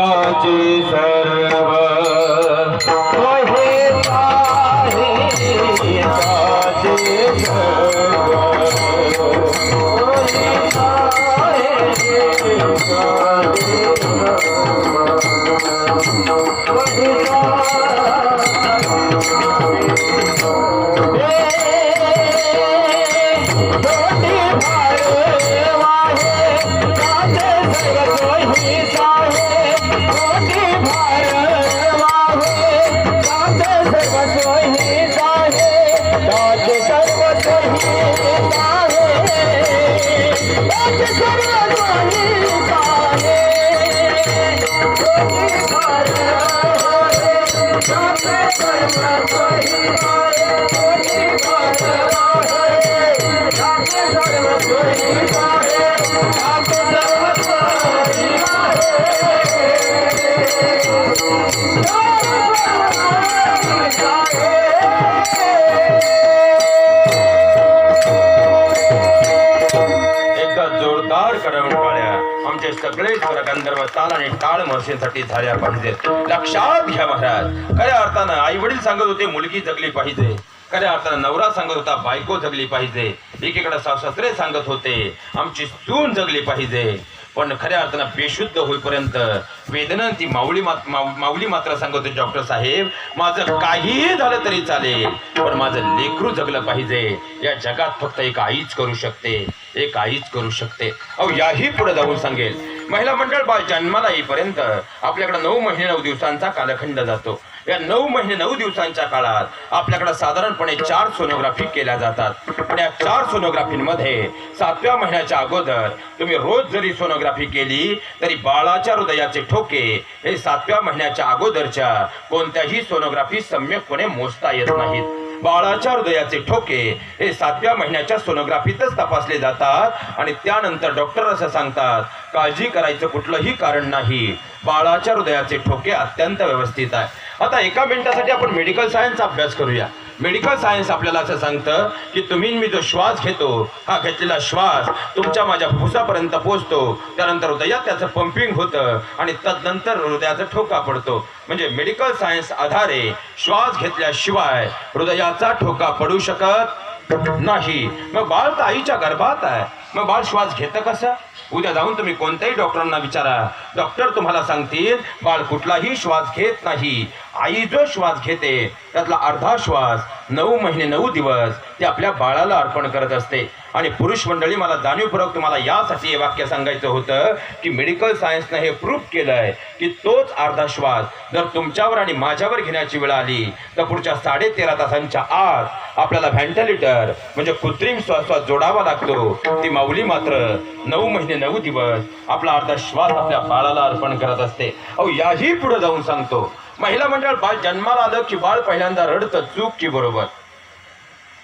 सगळे स्वर गंधर्व ताल आणि टाळ मशीसाठी झाल्या पाहिजेत. लक्षात घ्या महाराज, खऱ्या अर्थानं आई वडील सांगत होते मुलगी जगली पाहिजे, खऱ्या अर्थानं नवरा सांगत होता बायको जगली पाहिजे, एकीकडे सासरे सांगत होते आमची सून जगली पाहिजे. पण खऱ्या अर्थानं बेशुद्ध होईपर्यंत वेदना ती माऊली मात्र सांगत होती, डॉक्टर साहेब माझं काहीही झालं तरी चालेल पण माझं लेकरू जगलं पाहिजे. या जगात फक्त एक आईच करू शकते, एक आईच करू शकते. अहो याही पुढे जाऊन सांगेल, महिला मंडळ बाळ जन्माला येईपर्यंत आपल्याकडे 9 महिने 9 दिवसांचा कालखंड जातो. या 9 महिने 9 दिवसांच्या काळात आपल्याकडे साधारणपणे 4 सोनोग्राफी केल्या जातात. आणि या 4 सोनोग्राफींमध्ये 7व्या महिन्याच्या अगोदर तुम्ही रोज जरी सोनोग्राफी केली तरी बाळाच्या हृदयाचे ठोके हे 7व्या महिन्याच्या अगोदरच्या कोणत्याही सोनोग्राफी सम्यकपणे मोजता येत नाहीत. बाळाच्या हृदयाचे ठोके हे 7व्या महिन्याच्या सोनोग्राफीतच तपासले जातात आणि त्यानंतर डॉक्टर असं सांगतात काळजी करायचं कुठलंही कारण नाही, बाळाच्या हृदयाचे ठोके अत्यंत व्यवस्थित आहे. आता एका मिनिटासाठी आपण मेडिकल सायन्सचा अभ्यास करूया. मेडिकल सायन्स आपल्याला असं सांगतं की तुम्ही मी जो श्वास घेतो हा घेतलेला श्वास तुमच्या माझ्या फुफ्फुसापर्यंत पोहोचतो, त्यानंतर हृदयात त्याचं पंपिंग होतं आणि तदनंतर हृदयाचा ठोका पडतो. म्हणजे मेडिकल सायन्स आधारे श्वास घेतल्याशिवाय हृदयाचा ठोका पडू शकत नाही. मग बाळ तर आईच्या गर्भात आहे, मग बाळ श्वास घेतं कसं? उद्या जाऊन तुम्ही कोणत्याही डॉक्टरांना विचारा, डॉक्टर तुम्हाला सांगतील बाळ कुठलाही श्वास घेत नाही. आई जो श्वास घेते त्यातला अर्धा श्वास 9 महिने 9 दिवस ते आपल्या बाळाला अर्पण करत असते. आणि पुरुष मंडळी, मला जाणीवपूर्वक तुम्हाला यासाठी हे वाक्य सांगायचं होतं की मेडिकल सायन्सनं हे प्रूफ केलंय की तोच अर्धा श्वास जर तुमच्यावर आणि माझ्यावर घेण्याची वेळ आली तर पुढच्या 13.5 तासांच्या आत आपल्याला व्हेंटिलेटर म्हणजे कृत्रिम श्वास जोडावा लागतो. ती माऊली मात्र 9 महिने 9 दिवस आपला अर्धा श्वास आपल्या बाळाला अर्पण करत असते. अहो, याही पुढे जाऊन सांगतो, महिला मंडळ, बाळ जन्माला आलं की बाळ पहिल्यांदा रडतं, चूक की बरोबर?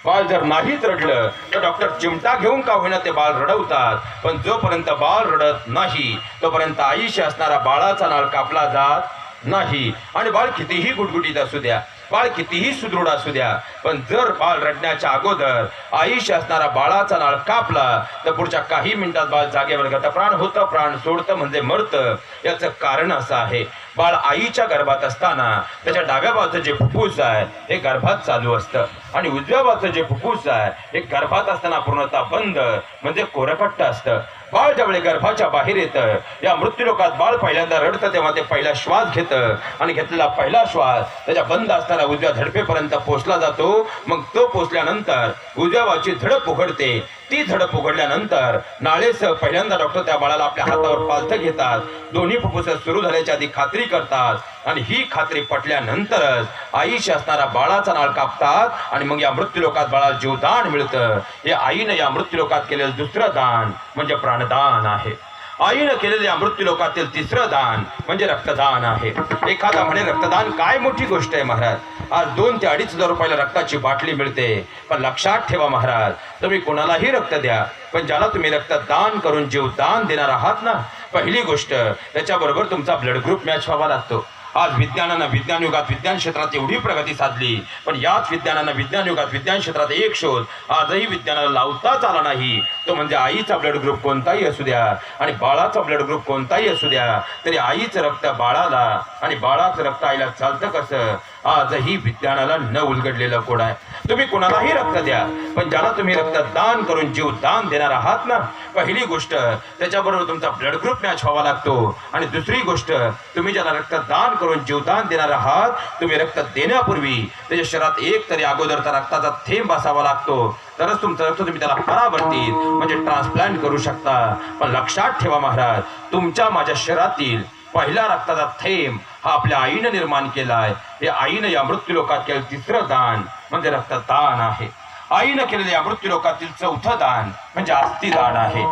बाळ जर नाहीच रडलं तर डॉक्टर चिमटा घेऊन का होईना ते बाळ रडवतात, पण जोपर्यंत बाळ रडत नाही तोपर्यंत आईशी असणारा बाळाचा नाळ कापला जात नाही. आणि बाळ कितीही गुटगुटीत असू द्या, बाळ कितीही सुदृढ असू द्या, पण जर बाळ रडण्याच्या अगोदर आईशी असणारा बाळाचा नाळ कापला तर पुढच्या काही मिनिटात बाळ जागेवर गतप्राण होतं, प्राण सोडतं, म्हणजे मरतं. याचं कारण असं आहे, बाळ आईच्या गर्भात असताना त्याच्या डाव्या बाजूचं जे फुफ्फुस आहे हे गर्भात चालू असतं आणि उजव्या बाजूचं जे फुफ्फुस आहे हे गर्भात असताना पूर्णतः बंद म्हणजे कोरकट्ट असतं. बाळ ज्यावेळी गर्भाच्या बाहेर येतं, या मृत्यूलोकात बाळ पहिल्यांदा रडतं तेव्हा ते पहिला श्वास घेतं आणि घेतलेला पहिला श्वास त्याच्या बंद असणाऱ्या उजव्या धडपेपर्यंत पोचला जातो. मग तो पोचल्यानंतर उजव्या बाजूची धडप उघडते. ती धडप उघडल्यानंतर नाळेसह पहिल्यांदा डॉक्टर त्या बाळाला आपल्या हातावर पालथं घेतात, दोन्ही फुफ्फुस सुरू झाल्याच्या आधी खात्री करतात आणि ही खात्री पटल्यानंतरच आईशी असणारा बाळाचा नाळ कापतात आणि मग या मृत्यूलोकात बाळाला जीवदान मिळतं. हे आईनं या मृत्यूलोकात केलेलं दुसरं दान म्हणजे प्राणदान आहे. आईनं केलेल्या मृत्यूलोकातील तिसरं दान म्हणजे रक्तदान आहे. एखादा म्हणे रक्तदान काय मोठी गोष्ट आहे महाराज, आज 2 ते 2.5 हजार रुपयाला रक्ताची बाटली मिळते. पण लक्षात ठेवा महाराज, तुम्ही कोणालाही रक्त द्या, पण ज्याला तुम्ही रक्तदान करून जीवदान देणार आहात ना, पहिली गोष्ट त्याच्याबरोबर तुमचा ब्लड ग्रुप मॅच व्हावा लागतो. आज विज्ञानानं विज्ञान युगात विज्ञान क्षेत्रात एवढी प्रगती साधली, पण याच विज्ञानानं विज्ञान युगात विज्ञान क्षेत्रात एक शोध आजही विज्ञानाला लावताच आला नाही, तो म्हणजे आईचा ब्लड ग्रुप कोणताही असू द्या आणि बाळाचा ब्लड ग्रुप कोणताही असू द्या, तरी आईचं रक्त बाळाला आणि बाळाचं रक्त आईला चालतं कसं, आजही विज्ञानाला न उलगडलेलं कोड आहे. तुम्ही कोणालाही रक्त द्या, पण ज्याला तुम्ही रक्तदान करून जीवदान देणार आहात ना, पहिली गोष्ट त्याच्याबरोबर तुमचा ब्लड ग्रुप मॅच व्हावा लागतो. आणि दुसरी गोष्ट, तुम्ही ज्याला रक्तदान करून जीवदान देणार आहात, तुम्ही रक्त देण्यापूर्वी त्याच्या शरीरात एक तरी अगोदरचा रक्ताचा थेंब असावा लागतो, तरच तुमचं रक्त तुम्ही त्याला परावर्तित म्हणजे ट्रान्सप्लांट करू शकता. पण लक्षात ठेवा महाराज, तुमच्या माझ्या शरीरातील पहिला रक्ताचा थेंब हा आपल्या आईनं निर्माण केलाय. हे आईनं या मृत्यूलोकात केलेलं तिसरं दान म्हणजे रक्तदान आहे. आईनं केलेलं या मृत्यूलोकातील चौथं दान म्हणजे अस्थिदान आहे.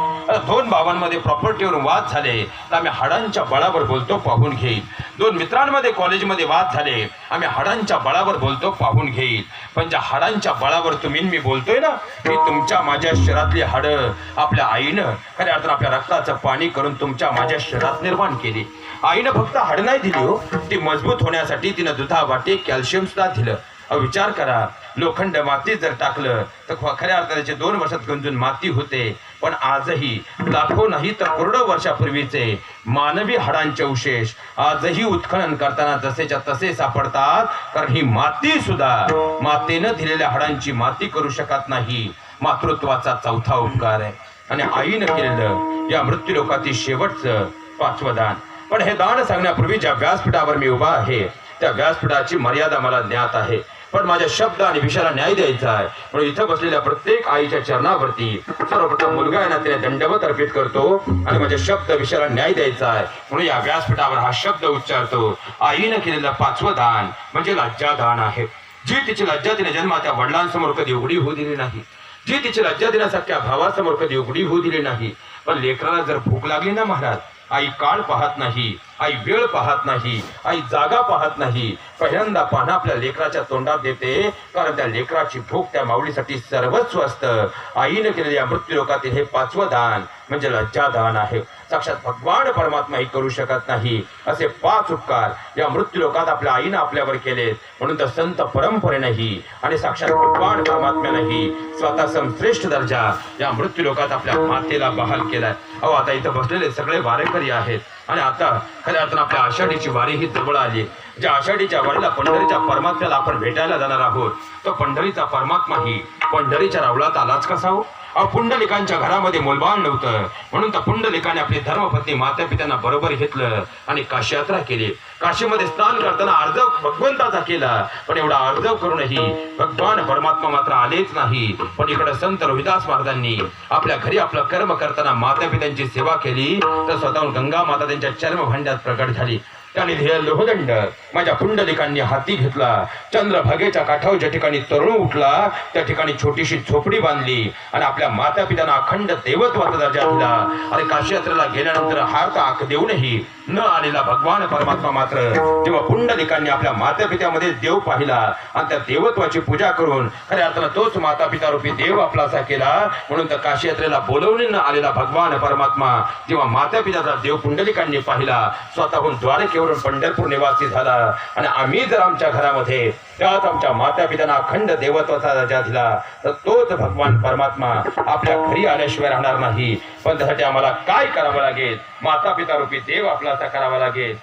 2 भावांमध्ये प्रॉपर्टीवरून वाद झाले तर आम्ही हाडांच्या बळावर बोलतो, पाहून घेईल. 2 मित्रांमध्ये कॉलेजमध्ये वाद झाले, आम्ही हाडांच्या बळावर बोलतो, पाहून घेईल. पण ज्या हाडांच्या बळावर तुम्ही मी बोलतोय ना, की तुमच्या माझ्या शरीरातली हाडं आपल्या आईनं खऱ्या अर्थानं आपल्या रक्ताचं पाणी करून तुमच्या माझ्या शरीरात निर्माण केली. आईनं फक्त हाड नाही दिली हो, ती मजबूत होण्यासाठी तिनं दुधावाटे कॅल्शियम सुद्धा दिलं. विचार करा, लोखंड मातीत जर टाकलं तर खऱ्या अर्थाने त्याचे 2 वर्षात गंजून माती होते. पण आजही लाखो नाही तर करोडो वर्षापूर्वीचे मानवी हाडांचे अवशेष आजही उत्खनन करताना तसेच्या तसे सापडतात, कारण ही माती सुद्धा मातेनं दिलेल्या हाडांची माती करू शकत नाही. मातृत्वाचा चौथा उपकार आहे आणि आईनं केलेलं या मृत्यूलोकातील शेवटचं 5वं दान. पण हे दान सांगण्यापूर्वी ज्या व्यासपीठावर मी उभा आहे त्या व्यासपीठाची मर्यादा मला ज्ञात आहे, पण माझ्या शब्द आणि विषयाला न्याय द्यायचा आहे. म्हणून इथं बसलेल्या प्रत्येक आईच्या चरणावरती सर्वप्रथम मुलगा आहे ना त्याने दंडवत अर्पित करतो आणि माझ्या शब्द विषयाला न्याय द्यायचा आहे. म्हणून या व्यासपीठावर हा शब्द उच्चारतो. आईनं केलेलं 5वं दान म्हणजे लज्जादान आहे. जी तिची लज्जा तिने जन्माच्या वडिलांसमोर कधी उघडी होऊ दिली नाही, जी तिची लज्जा तिच्यासारख्या भावासमोर कधी उघडी होऊ दिली नाही. पण लेकराला जर भूक लागली ना महाराज, आई काळ पाहत नाही, आई वेळ पाहत नाही, आई जागा पाहत नाही, पहिल्यांदा पानं आपल्या लेकराच्या तोंडात देते, कारण त्या लेकराची भूक त्या माऊलीसाठी सर्वस्व असतं. आईने केलेल्या या मृत्यूलोकातील हे 5वं दान म्हणजे लज्जादान आहे. साक्षात भगवान परमात्मा ही करू शकत नाही असे 5 उपकार या मृत्यूलोकात आपल्या आईनं आपल्यावर केलेत. म्हणून तर संत परंपरेनंही आणि साक्षात भगवान परमात्म्यानंही स्वतः श्रेष्ठ दर्जा या मृत्यूलोकात आपल्या मातेला बहाल केलाय. आता इथं बसलेले सगळे वारेकरी आहेत आणि आता खऱ्या अर्थानं आपल्या आषाढीची वारी ही जवळ आली. ज्या आषाढीच्या वारीला पंढरीच्या परमात्म्याला आपण भेटायला जाणार आहोत, तो पंढरीचा परमात्मा ही पंढरीच्या रावळात आलाच कसा हो. पुंडलिकांच्या घरामध्ये मुलबाळ नव्हतं, म्हणून त्या पुंडलिकाने आपली धर्मपत्नी माता पित्यांना बरोबर घेतलं आणि काशी यात्रा केली. काशीमध्ये स्नान करताना अर्धव भगवंताचा केला, पण एवढा अर्धव करूनही भगवान परमात्मा मात्र आलेच नाही. पण इकडे संत रोहिदास महाराजांनी आपल्या घरी आपलं कर्म करताना माता पित्यांची सेवा केली, तर स्वतःहून गंगा माता त्यांच्या चर्मभांड्यात प्रकट झाली. त्याने ध्येय लोहदंड माझ्या पुंडलिकांनी हाती घेतला. चंद्रभागेच्या काठावर ज्या ठिकाणी तरुण उठला त्या ठिकाणी छोटीशी झोपडी बांधली आणि आपल्या माता पित्यांना अखंड देवत्वाचा दर्जा दिला. आणि काशी यात्रेला गेल्यानंतर हार्थ आख देऊनही न आलेला भगवान परमात्मा मात्र जेव्हा पुंडलिकांनी आपल्या माता पित्यामध्ये देव पाहिला आणि त्या देवत्वाची पूजा करून खऱ्या अर्थानं तोच माता पिता रूपी देव आपलासा केला. म्हणून तर काशी यात्रेला बोलवणे न आलेला भगवान परमात्मा जेव्हा माता पित्याचा देव पुंडलिकांनी पाहिला, स्वतःहून द्वारकेवरून पंढरपूर निवासी झाला. आणि आम्ही जर आमच्या घरामध्ये त्यात आमच्या माता पित्यांना अखंड देवत्वाचा दर्जा दिला, तर तोच भगवान परमात्मा आपल्या घरी आल्याशिवाय राहणार नाही. पण त्यासाठी आम्हाला काय करावं लागेल? माता पिता रूपी देव आपलासा करावा लागेल.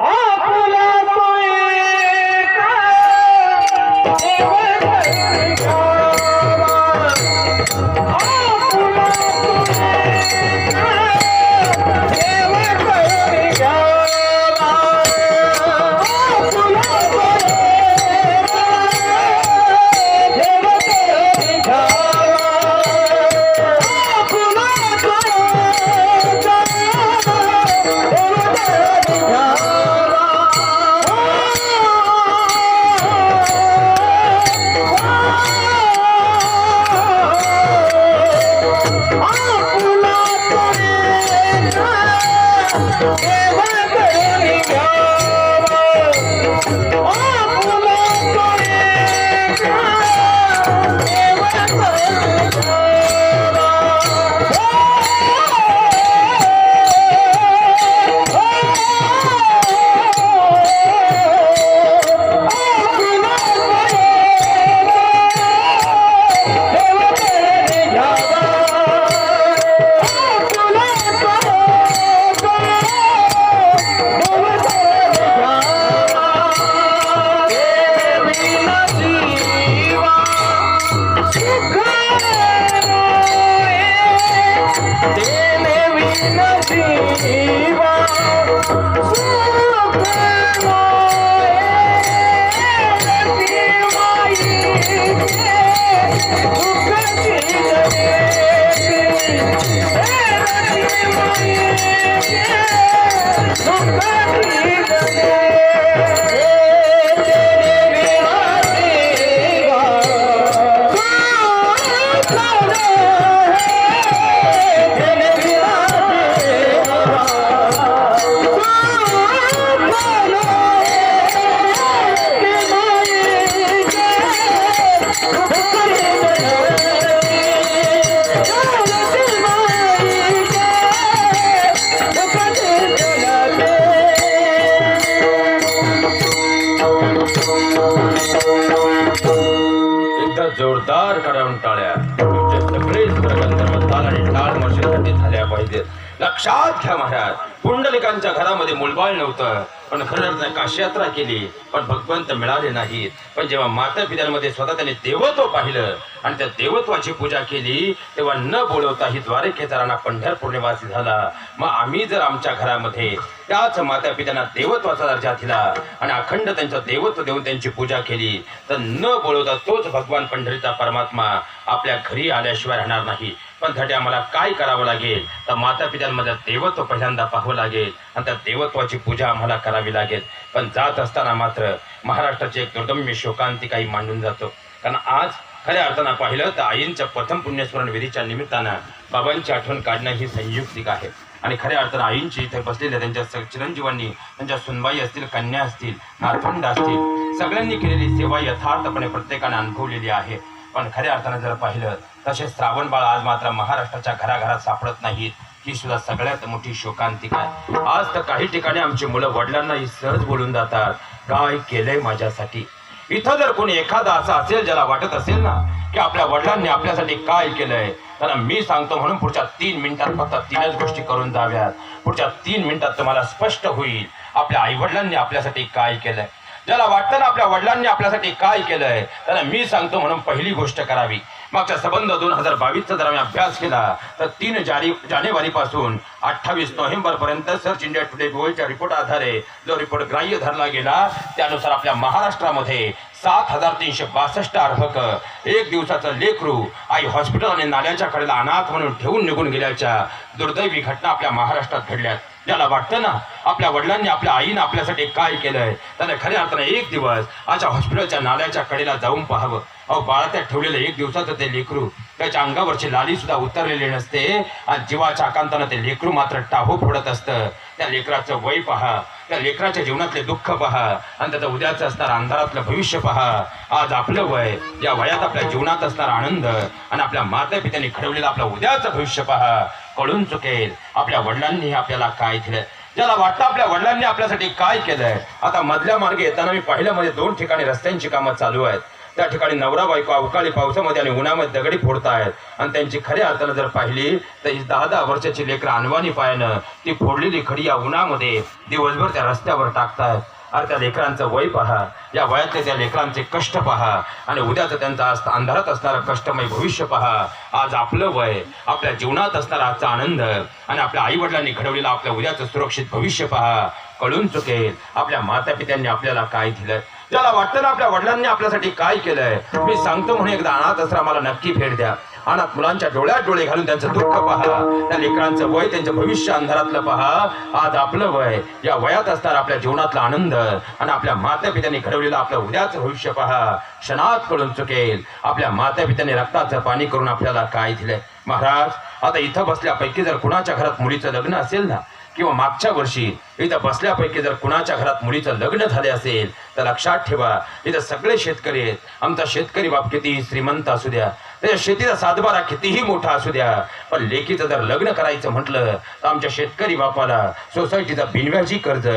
जोरदार करावून टाळ्या. तुमचे सगळे सुरगंधर्व ताल आणि टाळ मर्षीसाठी झाल्या पाहिजेत. लक्षात घ्या महाराज, पुंडलिकांच्या घरामध्ये मुलबाळ नव्हतं, पण खरं काशी यात्रा केली पण भगवंत मिळाले नाहीत. पण जेव्हा माता पित्यांमध्ये स्वतः त्याने देवत्व पाहिलं आणि त्या देवत्वाची पूजा केली, तेव्हा न बोलवताही द्वारकेचा राणा पंढरपूर निवासी झाला. मग आम्ही जर आमच्या घरामध्ये त्याच माता पित्यांना देवत्वाचा दर्जा दिला आणि अखंड त्यांचं देवत्व देऊन त्यांची पूजा केली, तर न बोलवता तोच भगवान पंढरीचा परमात्मा आपल्या घरी आल्याशिवाय राहणार नाही. पण त्यासाठी आम्हाला काय करावं लागेल? तर माता पित्यांमध्ये देवत्व पहिल्यांदा पाहावं लागेल आणि त्या देवत्वाची पूजा आम्हाला करावी लागेल. पण जात असताना मात्र महाराष्ट्राचे एक दुर्दम्य शोकांतिकाही मांडून जातो. कारण आज खऱ्या अर्थानं पाहिलं तर आईंच्या प्रथम पुण्यस्मरण विधीच्या निमित्तानं बाबांची आठवण काढणं ही संयुक्तिक आहे. आणि खऱ्या अर्थानं आईंची इथे बसलेल्या त्यांच्या चिरंजीवांनी, त्यांच्या सुनबाई असतील, कन्या असतील, नातवंड असतील, सगळ्यांनी केलेली सेवा यथार्थपणे प्रत्येकाने अनुभवलेली आहे. पण खऱ्या अर्थानं जर पाहिलं तसे श्रावण बाळ आज मात्र महाराष्ट्राच्या घराघरात सापडत नाहीत. ही सुद्धा सगळ्यात मोठी शोकांतिका आहे. आज तर काही ठिकाणी आमची मुलं वडिलांनाही सहज बोलून जातात, काय केलंय माझ्यासाठी. इथं जर कोणी एखादा असा असेल ज्याला वाटत असेल ना की आपल्या वडिलांनी आपल्यासाठी काय केलंय, तर मी सांगतो म्हणून पुढच्या 3 मिनिटात फक्त 3च गोष्टी करून जाव्यात. पुढच्या 3 मिनिटात तुम्हाला स्पष्ट होईल आपल्या आई वडिलांनी आपल्यासाठी काय केलंय. ज्याला वाटतं ना आपल्या वडिलांनी आपल्यासाठी काय केलंय, त्याला मी सांगतो म्हणून पहिली गोष्ट करावी. मागच्या संबंध 2022चा जर आम्ही अभ्यास केला तर 3 जानेवारी पासून 28 नोव्हेंबर पर्यंत सर्च इंडिया टुडे गोल्डच्या रिपोर्ट आधारे जो रिपोर्ट ग्राह्य धरला गेला त्यानुसार आपल्या महाराष्ट्रामध्ये 7,362 अर्भक एक दिवसाचं लेकरू आई हॉस्पिटल आणि नाल्याच्या कडेला अनाथ म्हणून ठेवून निघून गेल्याच्या दुर्दैवी घटना आपल्या महाराष्ट्रात घडल्यात. ज्याला वाटतं ना आपल्या वडिलांनी आपल्या आईनं आपल्यासाठी काय केलंय त्याने खऱ्या अर्थाने एक दिवस अशा हॉस्पिटलच्या नाल्याच्या कडेला जाऊन पाहावं. अहो बाळात्यात ठेवलेलं एक दिवसाचं ते लेकरू त्याच्या अंगावरची लाली सुद्धा उतरलेली नसते आणि जीवाच्या आकांतानं ते लेकरू मात्र टाहो फोडत असतं. त्या लेकराचं वय पहा, त्या लेकराच्या जीवनातले दुःख पहा आणि त्याचं उद्याचं असणारं अंधारातलं भविष्य पहा. आज आपलं वय, या वयात आपल्या जीवनात असणारा आनंद आणि आपल्या मातापित्यांनी घडवलेलं आपलं उद्याचं भविष्य पहा. कळून चुकेल आपल्या वडिलांनी आपल्याला काय दिलं. ज्याला वाटतं आपल्या वडिलांनी आपल्यासाठी काय केलंय. आता मधल्या मार्गे येताना मी पाहिल्यामध्ये 2 ठिकाणी रस्त्यांची कामं चालू आहेत. त्या ठिकाणी नवरा बायको अवकाळी पावसामध्ये आणि उन्हामध्ये दगडी फोडतायत आणि त्यांची खऱ्या अर्थानं जर पाहिली तर ही 10-10 वर्षाची लेकरं अनवाणी पायानं ती फोडलेली खडी या उन्हामध्ये दिवसभर त्या रस्त्यावर टाकतायत. अरे त्या लेकरांचं वय पहा, या वयातले त्या लेकरांचे कष्ट पहा आणि उद्याचं त्यांचा अंधारात असणारं कष्टमय भविष्य पहा. आज आपलं वय, आपल्या जीवनात असणारा आजचा आनंद आणि आपल्या आई वडिलांनी घडवलेलं आपल्या उद्याचं सुरक्षित भविष्य पहा. कळून चुकेल आपल्या मातापित्यांनी आपल्याला काय दिलं. ज्याला वाटतं ना आपल्या वडिलांनी आपल्यासाठी काय केलंय, मी सांगतो म्हणून एकदा अनाथ आश्रमाला नक्की भेट द्या. अनाथ मुलांच्या डोळ्यात डोळे घालून त्यांचं दुःख पहा, त्या लेकरांचं वय, त्यांचं भविष्य अंधारातलं पहा. आज आपलं वय, या वयात असणारा आपल्या जीवनातला आनंद आणि आपल्या मातापित्यांनी घडवलेलं आपलं उद्याचं भविष्य पहा. क्षणात कळून चुकेल आपल्या मातापित्यांनी रक्ताचं पाणी करून आपल्याला काय दिलंय. महाराज, आता इथं बसल्यापैकी जर कुणाच्या घरात मुलीचं लग्न असेल ना, किंवा मागच्या वर्षी इथं बसल्यापैकी जर कुणाच्या घरात मुलीचं लग्न झाले असेल तर लक्षात ठेवा, इथं सगळे शेतकरी आहेत. आमचा शेतकरी बाप कितीही श्रीमंत असू द्या, त्याच्या शेतीचा सातबारा कितीही मोठा असू द्या, पण लेकीचं जर लग्न करायचं म्हटलं तर आमच्या शेतकरी बापाला सोसायटीचा बिनव्याजी कर्ज,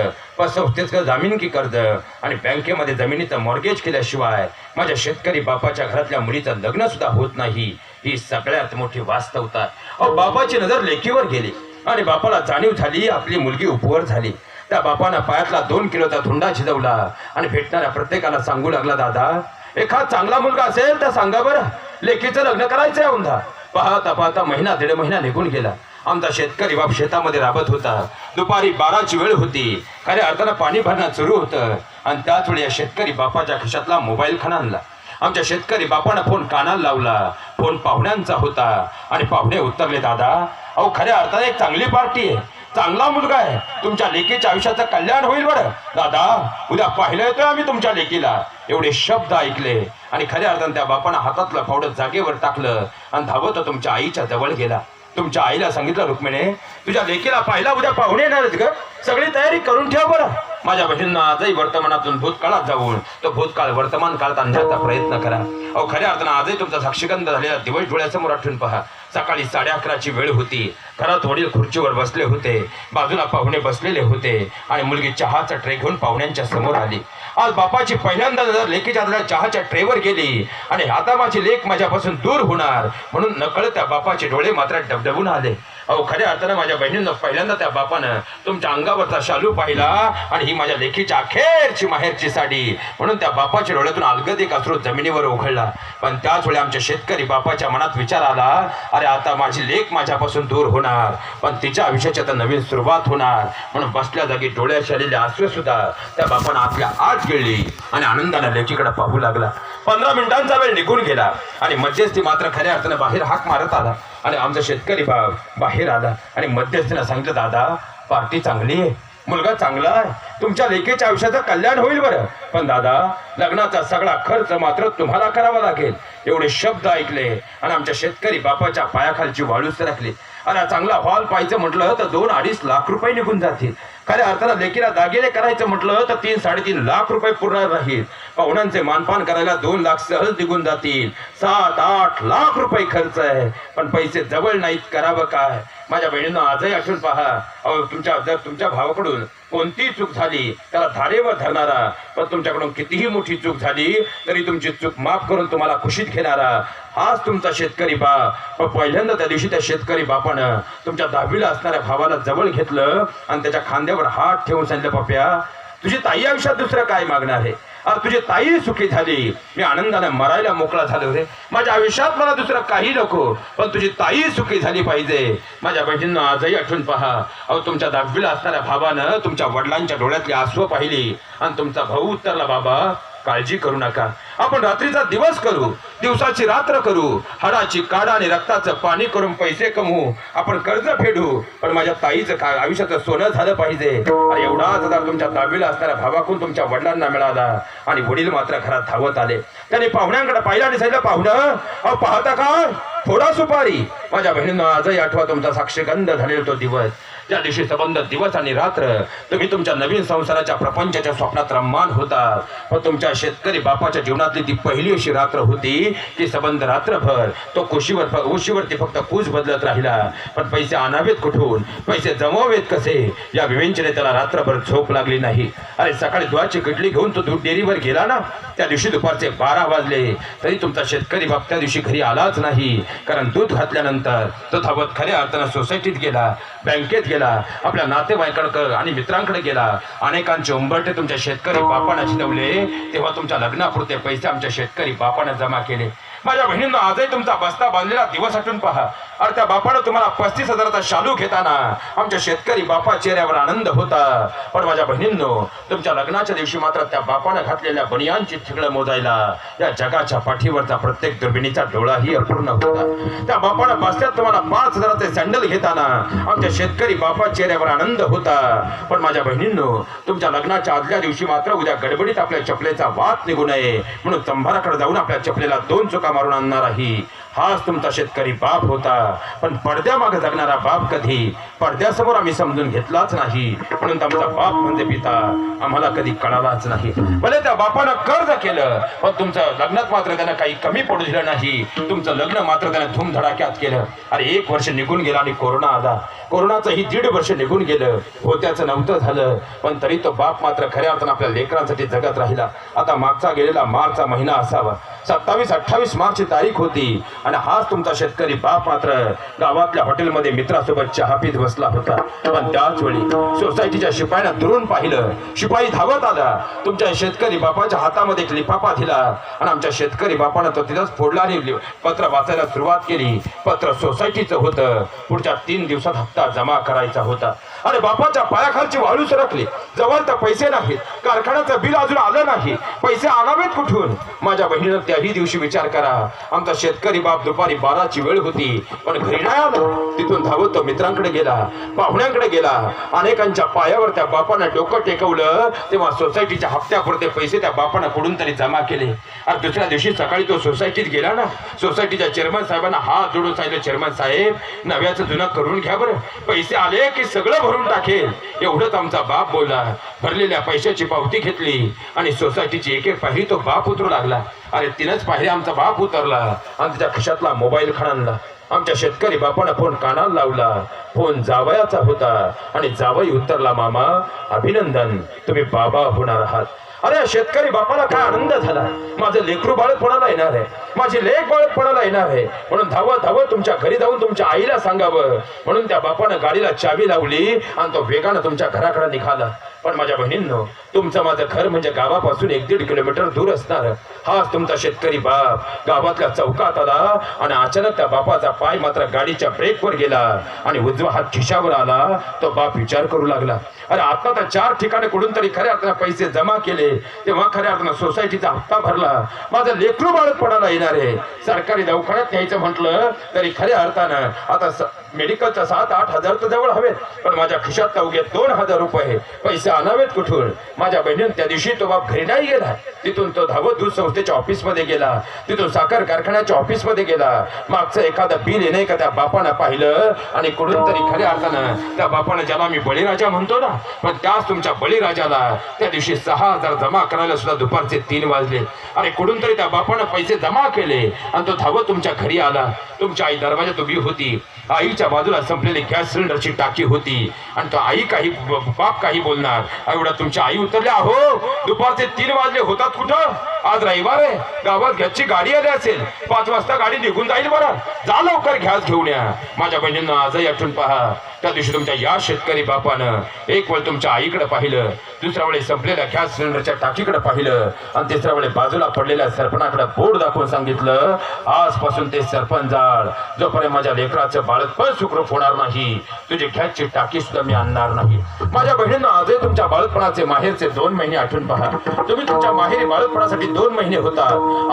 संस्थेचं जामीनकी कर्ज आणि बँकेमध्ये जमिनीचं मॉर्गेज केल्याशिवाय माझ्या शेतकरी बापाच्या घरातल्या मुलीचं लग्न सुद्धा होत नाही. ही सगळ्यात मोठी वास्तवता. अहो, बापाची नजर लेकीवर गेली आणि बापाला जाणीव झाली आपली मुलगी उपवर झाली. त्या बापानं पायातला 2 किलोचा धुंडा शिजवला आणि भेटणाऱ्या प्रत्येकाला सांगू लागला, दादा एखादा चांगला मुलगा असेल तर सांगा बरं, लेकीचं लग्न करायचंय औंधा. पाहता पाहता महिना 1.5 महिना निघून गेला. आमचा शेतकरी बाप शेतामध्ये राबत होता. दुपारी 12ची वेळ होती. खऱ्या अर्थानं पाणी भरणं सुरू होतं आणि त्याच वेळी या शेतकरी बापाच्या खिशातला मोबाईल खाना आणला. आमच्या शेतकरी बापानं फोन कानाला लावला. फोन पाहुण्यांचा होता आणि पाहुणे उत्तरले, दादा अहो खऱ्या अर्थाने एक चांगली पार्टी आहे, चांगला मुलगा आहे, तुमच्या लेकीच्या आयुष्याचं कल्याण होईल बरं. दादा उद्या पाहिलं येतोय आम्ही तुमच्या लेकीला. एवढे शब्द ऐकले आणि खऱ्या अर्थाने त्या बापानं हातातलं फावडं जागेवर टाकलं आणि धावत तुमच्या आईच्या जवळ गेला. तुमच्या आईला सांगितलं, रुक्मिणी तुझ्या लेकीला पाहिला उद्या पाहुणे येणार आहेत ग, सगळी तयारी करून ठेव बरं. माझ्या बहिणींना आजही वर्तमानातून भूतकाळात जाऊन तो भूतकाळ वर्तमान काळात आणण्याचा प्रयत्न करा. अहो खऱ्या अर्थानं आजही तुमचा साक्षीगंध झालेला दिवस डोळ्यासमोर आठवून पहा. सकाळी 11:30ची वेळ होती. घरात वडील खुर्चीवर बसले होते, बाजूला पाहुणे बसलेले होते आणि मुलगी चहाचा ट्रे घेऊन पाहुण्यांच्या समोर आली. आज बापाची पहिल्यांदा नजर लेकीच्या हातल्या चहाच्या ट्रेवर गेली आणि आता माझी लेक माझ्यापासून दूर होणार म्हणून नकळत त्या बापाचे डोळे मात्र डबडबून आले. अहो खऱ्या अर्थानं माझ्या बहिणींना पहिल्यांदा त्या बापानं तुमच्या अंगावरचा शालू पाहिला आणि ही माझ्या लेकीच्या अखेरची माहेरची साडी म्हणून त्या बापाच्या डोळ्यातून अलगद अश्रू जमिनीवर ओघळला. पण त्याच वेळी आमच्या शेतकरी बापाच्या मनात विचार आला, अरे आता माझी लेक माझ्यापासून दूर होणार पण तिच्या आयुष्याची आता नवीन सुरुवात होणार. म्हणून बसल्या जागी डोळ्याशी आलेले अश्रू सुद्धा त्या बापानं आपल्या आत गिळली आणि आनंदाने लेकीकडे पाहू लागला. 15 मिनिटांचा वेळ निघून गेला आणि मध्यस्थी मात्र खऱ्या अर्थाने बाहेर हाक मारत आला आणि आमचा शेतकरी बाप बाहेर आला आणि मध्यस्थीनं सांगितलं, दादा पार्टी चांगली आहे, मुलगा चांगला आहे, तुमच्या लेकीच्या आयुष्याचं कल्याण होईल बरं, पण दादा लग्नाचा सगळा खर्च मात्र तुम्हाला करावा लागेल. एवढे शब्द ऐकले आणि आमच्या शेतकरी बापाच्या पायाखालची वाळू सरकली. आणि चांगला हॉल पाहायचं म्हटलं तर 2-2.5 लाख रुपये निघून जातील. खऱ्या अर्थानं लेकीला दागिने करायचं म्हटलं तर 3-3.5 लाख रुपये पूर्ण राहील. पाहुण्यांचे मानपान करायला 2 लाख सहज निघून जातील. 7-8 लाख रुपये खर्च आहे, पण पैसे जवळ नाहीत, करावं काय. माझ्या बहिणींना आजही आठवून पहा, अहो जर तुमच्या भावाकडून कोणती चूक झाली त्याला धारेवर धरणारा, पण तुमच्याकडून कितीही मोठी चूक झाली तरी तुमची चूक माफ करून तुम्हाला खुशीत घेणारा हाच तुमचा शेतकरी बाप. पहिल्यांदा त्या दिवशी त्या शेतकरी बापानं तुमच्या 10वीला असणाऱ्या भावाला जवळ घेतलं आणि त्याच्या खांद्यावर हात ठेवून सांगितलं, पप्या तुझी ताई आयुष्यात दुसरं काय मागणार आहे. अरे तुझी ताई सुखी झाली, मी आनंदाने मरायला मोकळा झालो रे. माझ्या आयुष्यात मला दुसरं काही नको, पण तुझी ताई सुखी झाली पाहिजे. माझ्या बहिणींना आजही आठवून पहा. अहो तुमच्या 10वीला असणाऱ्या भावानं तुमच्या वडिलांच्या डोळ्यातली आसू पाहिली आणि तुमचा भाऊ उत्तरला, बाबा काळजी करू नका, आपण रात्रीचा दिवस करू, दिवसाची रात्र करू, हाडाची काढा आणि रक्ताचं पाणी करून पैसे कमवू, आपण कर्ज फेडू, पण माझ्या ताईचं आयुष्याचं सोनं झालं पाहिजे. आणि एवढाच आधार तुमच्या 10वीला असणाऱ्या भावाकडून तुमच्या वडिलांना मिळाला. आणि वडील मात्र घरात धावत आले. त्यांनी पाहुण्यांकडे पाहिलं आणि सांगितलं, पाहुणं अहो पाहता का, थोडा सुपारी. माझ्या बहिणींना आजही आठवा तुमचा साक्षीगंध झालेला तो दिवस, ज्या दिवशी संबंध दिवस आणि रात्र तुम्ही तुमच्या नवीन संसाराच्या प्रपंचाच्या स्वप्नात रममान होता. पण तुमच्या शेतकरी बापाच्या जीवनातली ती पहिली अशी रात्र होती की संबंध रात्रभर तो कुशीवरती फक्त कूच बदलत राहिला. पण पैसे आणावेत कुठून, पैसे जमवावेत कसे, या विवेचने त्याला रात्रभर झोप लागली नाही. अरे सकाळी दुधाची किटली घेऊन तो दूध डेअरीवर गेला ना, त्या दिवशी दुपारचे 12 वाजले तरी तुमचा शेतकरी बाप त्या दिवशी घरी आलाच नाही. कारण दूध घातल्यानंतर तो धावत खऱ्या अर्थानं सोसायटीत गेला, बँकेत गेला, आपल्या नातेवाईकांकडे आणि मित्रांकडे गेला. अनेकांचे उंबरटे तुमच्या शेतकरी बापानं शिजवले, तेव्हा तुमच्या लग्नापुरते पैसे आमच्या शेतकरी बापानं जमा केले. माझ्या बहिणींना आजही तुमचा बस्ता बांधलेला दिवस आठवून पहा. अरे त्या बापानं तुम्हाला 35,000चा शालू घेताना आमच्या शेतकरी बापा चेहऱ्यावर आनंद होता. पण माझ्या बहिणींनो, तुमच्या लग्नाच्या दिवशी मात्र त्या बापानं घातलेल्या बनियांची ठिगळं मोजायला या जगाच्या पाठीवरचा प्रत्येक दुर्बिणीचा डोळाही अपूर्ण होता. त्या बापानं बस्त्यात तुम्हाला 5,000चे सँडल घेताना आमच्या शेतकरी बापा चेहऱ्यावर आनंद होता. पण माझ्या बहिणींनो, तुमच्या लग्नाच्या आदल्या दिवशी मात्र उद्या गडबडीत आपल्या चपलेचा वात निघू नये म्हणून चंभाराकडे जाऊन आपल्या चपलेला 2 चुका मारून आणणार आहे. हाच तुमचा शेतकरी बाप होता. पण पडद्यामागे जगणारा बाप कधी पडद्यासमोर आम्ही समजून घेतलाच नाही, म्हणून आमचा बाप म्हणजे पिता आम्हाला कधी कळालाच नाही. भले त्या बापानं कर्ज केलं, पण तुमचं लग्नात मात्र त्यानं काही कमी पडू दिलं नाही. तुमचं लग्न मात्र त्यानं धूमधडाक्यात केलं. अरे 1 वर्ष निघून गेला आणि कोरोना आला. कोरोनाचंही 1.5 वर्ष निघून गेलं, होत्याचं नव्हतं झालं, पण तरी तो बाप मात्र खऱ्या अर्थानं आपल्या लेकरांसाठी जगत राहिला. आता मागचा गेलेला मार्चचा महिना असावा, 27-28 मार्चची तारीख होती आणि हाच तुमचा शेतकरी बाप मात्र गावातल्या हॉटेलमध्ये मित्रासोबत चहा पीत बसला होता. पण त्याच वेळी सोसायटीच्या शिपायांना दुरून पाहिलं. शिपाई धावत आला, तुमच्या शेतकरी बापाच्या हातामध्ये एक लिफाफा दिला आणि आमच्या शेतकरी बापानं तो तिथंच फोडला आणि पत्र वाचायला सुरुवात केली. पत्र सोसायटीचं होतं, पुढच्या 3 दिवसात हप्ता जमा करायचा होता. आणि बापाच्या पायाखालची वाळू सरकली. जवळ तर पैसे नाहीत, कारखान्याचं बिल अजून आलं नाही, पैसे आगावेत कुठून. माझ्या बहिणीनं त्याही दिवशी विचार करा, आमचा शेतकरी बाप दुपारी 12ची वेळ होती पण घरी नाही आला. तिथून धावत तो मित्रांकडे गेला, पाहुण्यांकडे गेला. अनेकांच्या पायावर त्या बापानं डोकं टेकवलं. तेव्हा सोसायटीच्या हप्त्यापुरते पैसे त्या बापानं कुठून तरी जमा केले. आणि दुसऱ्या दिवशी सकाळी तो सोसायटीत गेला ना, सोसायटीच्या चेअरमन साहेबांना हात जोडून सांगितलं, चेअरमन साहेब नव्याचं जुनं करून घ्या बरं, पैसे आले की सगळं भरून टाकेल. एवढंच आमचा बाप बोलला. भरलेल्या पैशाची पावती घेतली आणि सोसायटीची एक पायरी तो बाप उतरू लागला. अरे 3च पायऱ्या आमचा बाप उतरला आणि त्याच्या खिशातला मोबाईल खणानला. आमच्या शेतकरी बापानं फोन कानाला लावला. फोन जावयाचा होता आणि जावई उत्तरला, मामा अभिनंदन, तुम्ही बाबा होणार आहात. अरे शेतकरी बापाला काय आनंद झाला, माझं लेकरू बाळतपणाला येणार आहे, माझी लेक बाळतपणाला येणार आहे, म्हणून धावत धावत तुमच्या घरी जाऊन तुमच्या आईला सांगावं म्हणून त्या बापानं गाडीला चावी लावली आणि तो वेगानं तुमच्या घराकडे निघाला. पण माझ्या बहिणींनो, तुमचं माझं घर म्हणजे गावापासून 1-1.5 किलोमीटर दूर असणार. हाच तुमचा शेतकरी बाप गावातल्या चौकात आला आणि अचानक त्या बापाचा पाय मात्र गाडीच्या ब्रेकवर गेला आणि उजवा हात खिशावर आला. तो बाप विचार करू लागला, अरे आता तर 4 ठिकाणी कुठून तरी खऱ्या अर्थानं पैसे जमा केले, तेव्हा खऱ्या अर्थानं सोसायटीचा हप्ता भरला, माझं लेकरू बाळतपणाला येणार आहे. सरकारी दवाखान्यात न्यायचं म्हटलं तरी खऱ्या अर्थानं आता मेडिकलचा 7-8 हजार तर जवळ हवेत, पण माझ्या खिशात अवघे 2,000 रुपये पैसे आणावेत कुठून. माझ्या बहिणीने त्या दिवशी तो बाप घरी नाही गेला. तिथून तो धावत दूध संस्थेच्या ऑफिसमध्ये गेला, तिथून साखर कारखान्याच्या ऑफिसमध्ये गेला. मागचं एखादं बिल येणे का त्या बापानं पाहिलं आणि कुठून तरी खऱ्या अर्थानं त्या बापानं, ज्याला मी बळीराजा म्हणतो ना, पण त्याच तुमच्या बळीराजाला त्या दिवशी 6,000 जमा करायला सुद्धा दुपारचे 3 वाजले. अरे कुठून तरी त्या बापानं पैसे जमा केले आणि तो धावत तुमच्या घरी आला. तुमची आई दरवाजात उभी होती. आईच्या बाजूला संपलेली गॅस सिलेंडरची टाकी होती आणि तो आई बाप काही बोलणार. एवढा तुमच्या आई उतरल्या, हो दुपारचे 3 वाजले, होतात कुठं आज रविवार आहे, गावात घ्याची गाडी आली असेल, 5 वाजता गाडी निघून जाईल बरं. जा लवकर घ्यास घेऊन या. माझ्या बहिणींना आजही आठवून पहा, त्या दिवशी तुमच्या या शेतकरी बापानं एक वेळ तुमच्या आईकडे पाहिलं, दुसऱ्या वेळी संपलेल्या गॅस सिलेंडरच्या टाकीकडे पाहिलं आणि तिसऱ्या वेळी बाजूला पडलेल्या सरपणाकडे बोर्ड दाखवून सांगितलं, आजपासून ते सरपण जाळ, जोपर्यंत माझ्या लेकराचं बाळतपण सुखरूप होणार नाही, तुझी गॅसची टाकी सुद्धा मी आणणार नाही. माझ्या बहिणींना आजही तुमच्या बाळतपणाचे माहेरचे 2 महिने आठवून पहा. तुम्ही तुमच्या माहेरी बाळतपणासाठी 2 महिने होता.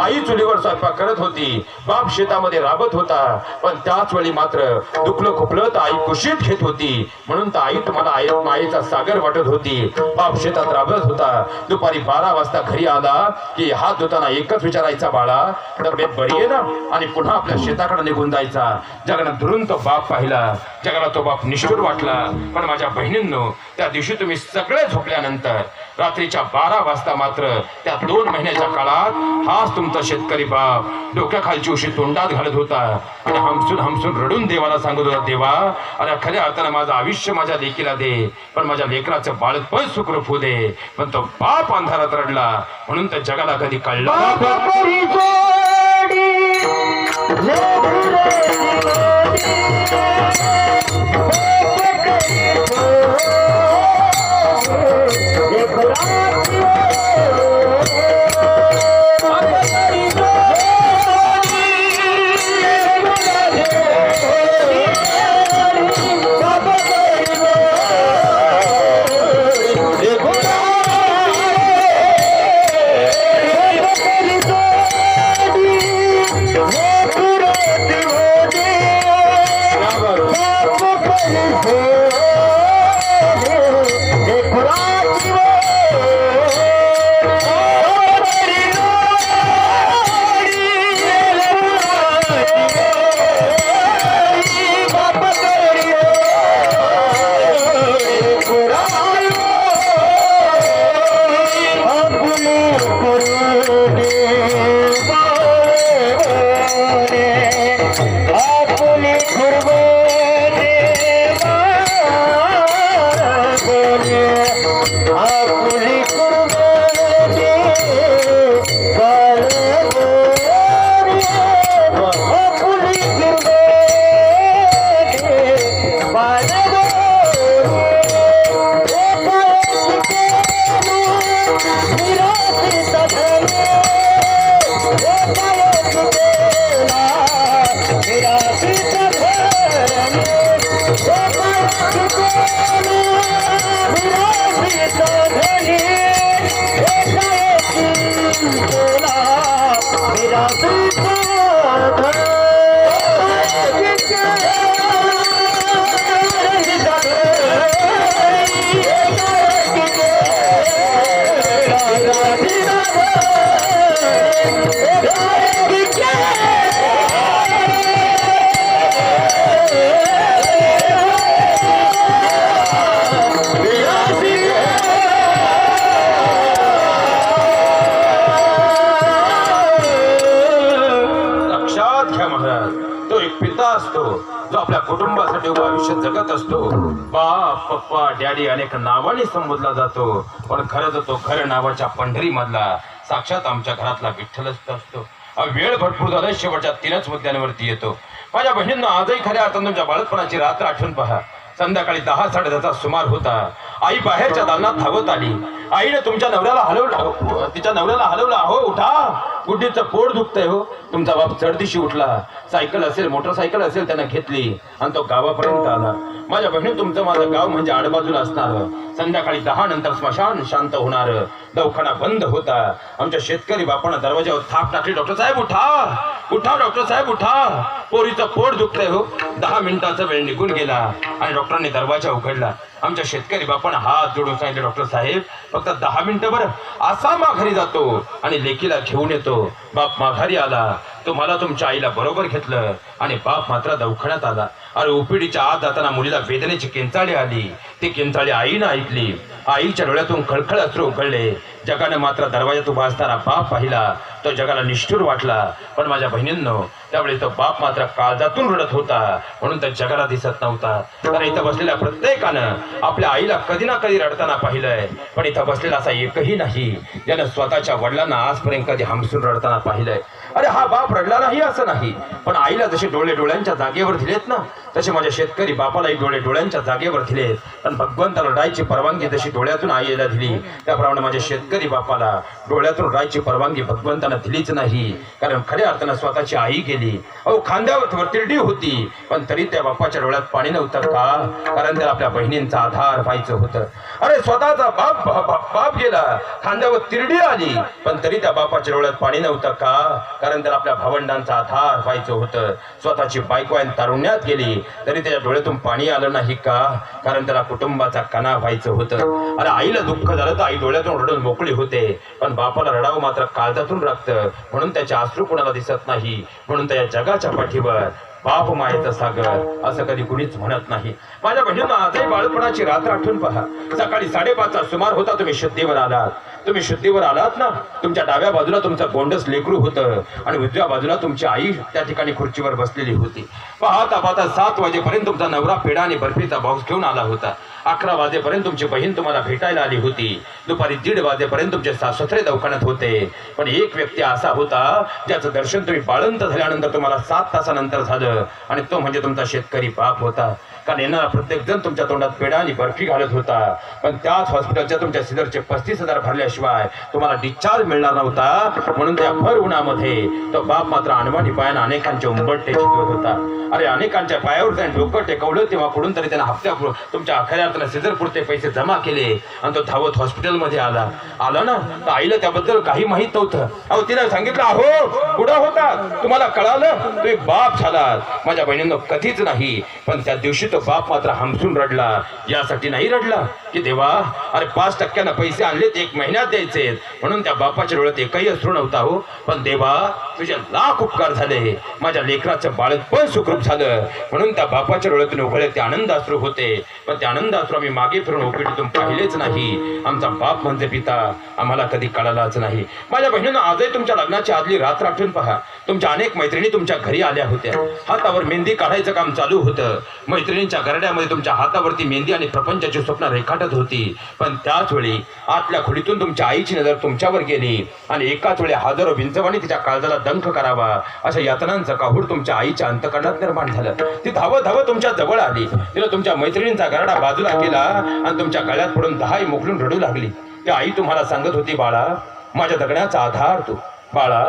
आई चुलीवर स्वयंपाक करत होती, बाप शेतामध्ये राबत होता, पण त्याच वेळी मात्र दुखलं खुपलं तर आई कुशीत घेत होती. म्हणून तर आई तुम्हाला मायेचा सागर वाटत होती. बाप शेतात राबत होता. दुपारी 12 वाजता घरी आला की हात धुताना एकच विचारायचा, बाळा तब्येत बरी आहे ना, आणि पुन्हा आपल्या शेताकडे निघून जायचा. जगानं दुरून तो बाप पाहिला, जगाला तो बाप निष्ठुर वाटला. पण माझ्या बहिणींनो, त्या दिवशी तुम्ही सगळे झोपल्यानंतर रात्रीच्या 12 वाजता मात्र त्या 2 महिन्याच्या काळात हाच तुमचा शेतकरी बाप डोक्याखालची उशी तोंडात घालत होता आणि हमसून हमसून रडून देवाला सांगत होता, देवा अरे खऱ्या अर्थानं माझं आयुष्य माझ्या लेकीला दे, पण माझ्या लेकराचं बाळपण सुखरूप होऊ दे. पण तो बाप अंधारात रडला, म्हणून तर जगाला कधी कळलं जो आपल्या कुटुंबासाठी उभं आयुष्य जगत असतो. बाप पप्पा डॅडी अनेक नावाने संबोधला जातो, पण खरं तर तो खरं नावाच्या पंढरी मधला साक्षात आमच्या घरातला विठ्ठलच असतो. वेळ भरपूर झाला, शेवटच्या 3च मुद्द्यांवरती येतो. माझ्या बहिणींना आजही खऱ्या अर्थानं तुमच्या बाळपणाची रात्र आठवून पहा. संध्याकाळी 10-10:30 सुमार होता. आई बाहेरच्या दालनात धावत आली. आईने तुमच्या नवऱ्याला हलवलं, तिच्या नवऱ्याला हलवलं. हो उठा, गुड्डीचं पोट दुखतंय हो. तुमचा बाप चढदिशी उठला. सायकल असेल मोटरसायकल असेल त्यानं घेतली आणि तो गावापर्यंत आला. माझ्या बहिणी, तुमचं माझं गाव म्हणजे आडबाजूला असणार. संध्याकाळी 10 नंतर स्मशान शांत होणार. दवाखाना बंद होता. आमच्या शेतकरी बापानं दरवाजावर थाप टाकली, डॉक्टर साहेब उठा उठा, डॉक्टर साहेब उठा, पोरीचं पोट दुखतंय हो. 10 मिनिटाचा वेळ निघून गेला आणि डॉक्टरांनी दरवाजा उघडला. आमच्या शेतकरी बापानं हात जोडून सांगितले, डॉक्टर साहेब फक्त 10 मिनिटं बरं. असा माघारी जातो आणि लेकीला घेऊन येतो. बाप माघारी आला. तुम्हाला तुमच्या आईला बरोबर घेतलं आणि बाप मात्र दवाखान्यात आला. अरे उपिडीच्या आत जाताना मुलीला वेदनेची किंचाळी आली. ती किंचाळी आईनं ऐकली. आईच्या डोळ्यातून खळखळ अश्रू उकळले. जगाने मात्र दरवाजात उभा असताना बाप पाहिला. तो जगाला निष्ठुर वाटला. पण माझ्या बहिणींनो, त्यावेळी तो बाप मात्र काळजातून रडत होता, म्हणून त्या जगाला दिसत नव्हता. तर इथं बसलेल्या प्रत्येकानं आपल्या आईला कधी ना कधी रडताना पाहिलंय, पण इथं बसलेला असा एकही नाही ज्यानं स्वतःच्या वडिलांना आजपर्यंत कधी हमसून रडताना पाहिलंय. अरे हा बाप रडला नाही असं नाही, पण आईला जसे डोळे डोळ्यांच्या जागेवर दिलेत ना, तसे माझ्या शेतकरी बापालाही डोळे डोळ्यांच्या जागेवर दिलेत. पण भगवंताला रडायची परवानगी जशी डोळ्यातून आईला दिली, त्याप्रमाणे माझ्या शेतकरी बापाला डोळ्यातून रडायची परवानगी भगवंतानं दिलीच नाही. कारण खऱ्या अर्थानं स्वतःची आई गेली. अहो, खांद्यावर तिरडी होती, पण तरी त्या बापाच्या डोळ्यात पाणी नव्हतं का? कारण त्याला आपल्या बहिणींचा आधार व्हायचं होतं. अरे स्वतःचा बाप गेला, खांद्यावर तिरडी आली, पण तरी त्या बापाच्या डोळ्यात पाणी नव्हतं का? कारण त्याला आपल्या भावंडांचा आधार व्हायचं होतं. स्वतःची बायको तारुण्यात गेली, तरी त्याच्या डोळ्यातून पाणी आलं नाही का? कारण त्याला कुटुंबाचा कणा व्हायचं होतं. अरे आईला दुःख झालं तर आई डोळ्यातून रडून मोकळी होते, पण बापाला रडावं मात्र काळजातून लागतं, म्हणून त्याचे अश्रू कोणाला दिसत नाही. म्हणून त्या जगाच्या पाठीवर बाप मायेचा सागर असं कधी कुणीच म्हणत नाही. माझ्या बहिणींना आजही बाळपणाची रात्र आठवून पहा. सकाळी 5:30चा सुमार होता. तुम्ही शुद्धीवर आलात ना. तुमच्या डाव्या बाजूला तुमचं गोंडस लेकरू होतं आणि उजव्या बाजूला तुमची आई त्या ठिकाणी खुर्चीवर बसलेली होती. पाहता 7 वाजेपर्यंत तुमचा नवरा पेढा आणि बर्फीचा बॉक्स घेऊन आला होता. 11 वाजेपर्यंत तुमची बहीण तुम्हाला भेटायला आली होती. दुपारी 1:30 वाजेपर्यंत तुमचे सासरे दवाखान्यात होते. पण एक व्यक्ती असा होता ज्याचं दर्शन तुम्ही बाळंत झाल्यानंतर तुम्हाला 7 तासानंतर झालं, आणि तो म्हणजे तुमचा शेतकरी बाप होता. कारण येणारा प्रत्येक जण तुमच्या तोंडात पेढा आणि बर्फी घालत होता. पण त्याच हॉस्पिटलच्या तुमच्या सिदरचे 35,000 भरल्याशिवाय तुम्हाला डिस्चार्ज मिळणार नव्हता. म्हणून त्या भर उन्हामध्ये तो बाप मात्र अनवाणी पायानं अनेकांचे उंबरटे चितवत होता. अरे अनेकांच्या पायावर त्याने डोकं टेकवलं, तेव्हा कुठून तरी त्याने हप्त्या तुमच्या खऱ्या अर्थानं सिदर पुरते पैसे जमा केले आणि तो धावत हॉस्पिटलमध्ये आला ना. तर आईला त्याबद्दल काही माहित नव्हतं. अहो, तिला सांगितलं, अहो कुठं होता, तुम्हाला कळालं, तुम्ही बाप झालात. माझ्या बहिणींनो, कधीच नाही. पण त्या दिवशी तो बाप मात्र हमसून रडला. यासाठी नाही रडला की देवा, अरे 5% पैसे आणलेत, 1 महिन्यात द्यायचे, म्हणून त्या बापाच्या डोळ्यात एकही अश्रू नव्हता हो. पण देवा, तुझे लाख उपकार झाले, माझ्या लेकराचं बाळंतपण सुखरूप झालं, म्हणून त्या बापाच्या डोळ्यातून उघडले ते आनंद अश्रू होते. पण ते आनंद अश्रू आम्ही मागे फिरून ओपिटीतून पाहिलेच नाही. आमचा बाप म्हणजे पिता आम्हाला कधी कळालाच नाही. माझ्या बहिणीनं आजही तुमच्या लग्नाची आदली रात्र आठवून पहा. तुमच्या अनेक मैत्रिणी तुमच्या घरी आल्या होत्या. हातावर मेहंदी काढायचं काम चालू होतं. मैत्रिणींच्या गरड्यामध्ये तुमच्या हातावरती मेहंदी आणि प्रपंचाची स्वप्न रेखाटत होती. पण त्याच वेळी आतल्या खोलीतून तुमच्या आईची नजर तुमच्यावर गेली आणि एकाच वेळी हजारो विंचवाने तिच्या काळजाला दंख करावा अशा यातनांचं काहूर तुमच्या आईच्या अंतकरणात निर्माण झालं. ती धावत धावत तुमच्या जवळ आली. तिला तुमच्या मैत्रिणींचा गरडा बाजूला केला आणि तुमच्या गळ्यात पडून 10 मोकलून रडू लागली. ती आई तुम्हाला सांगत होती, बाळा, माझ्या जगण्याचा आधार तू, बाळा,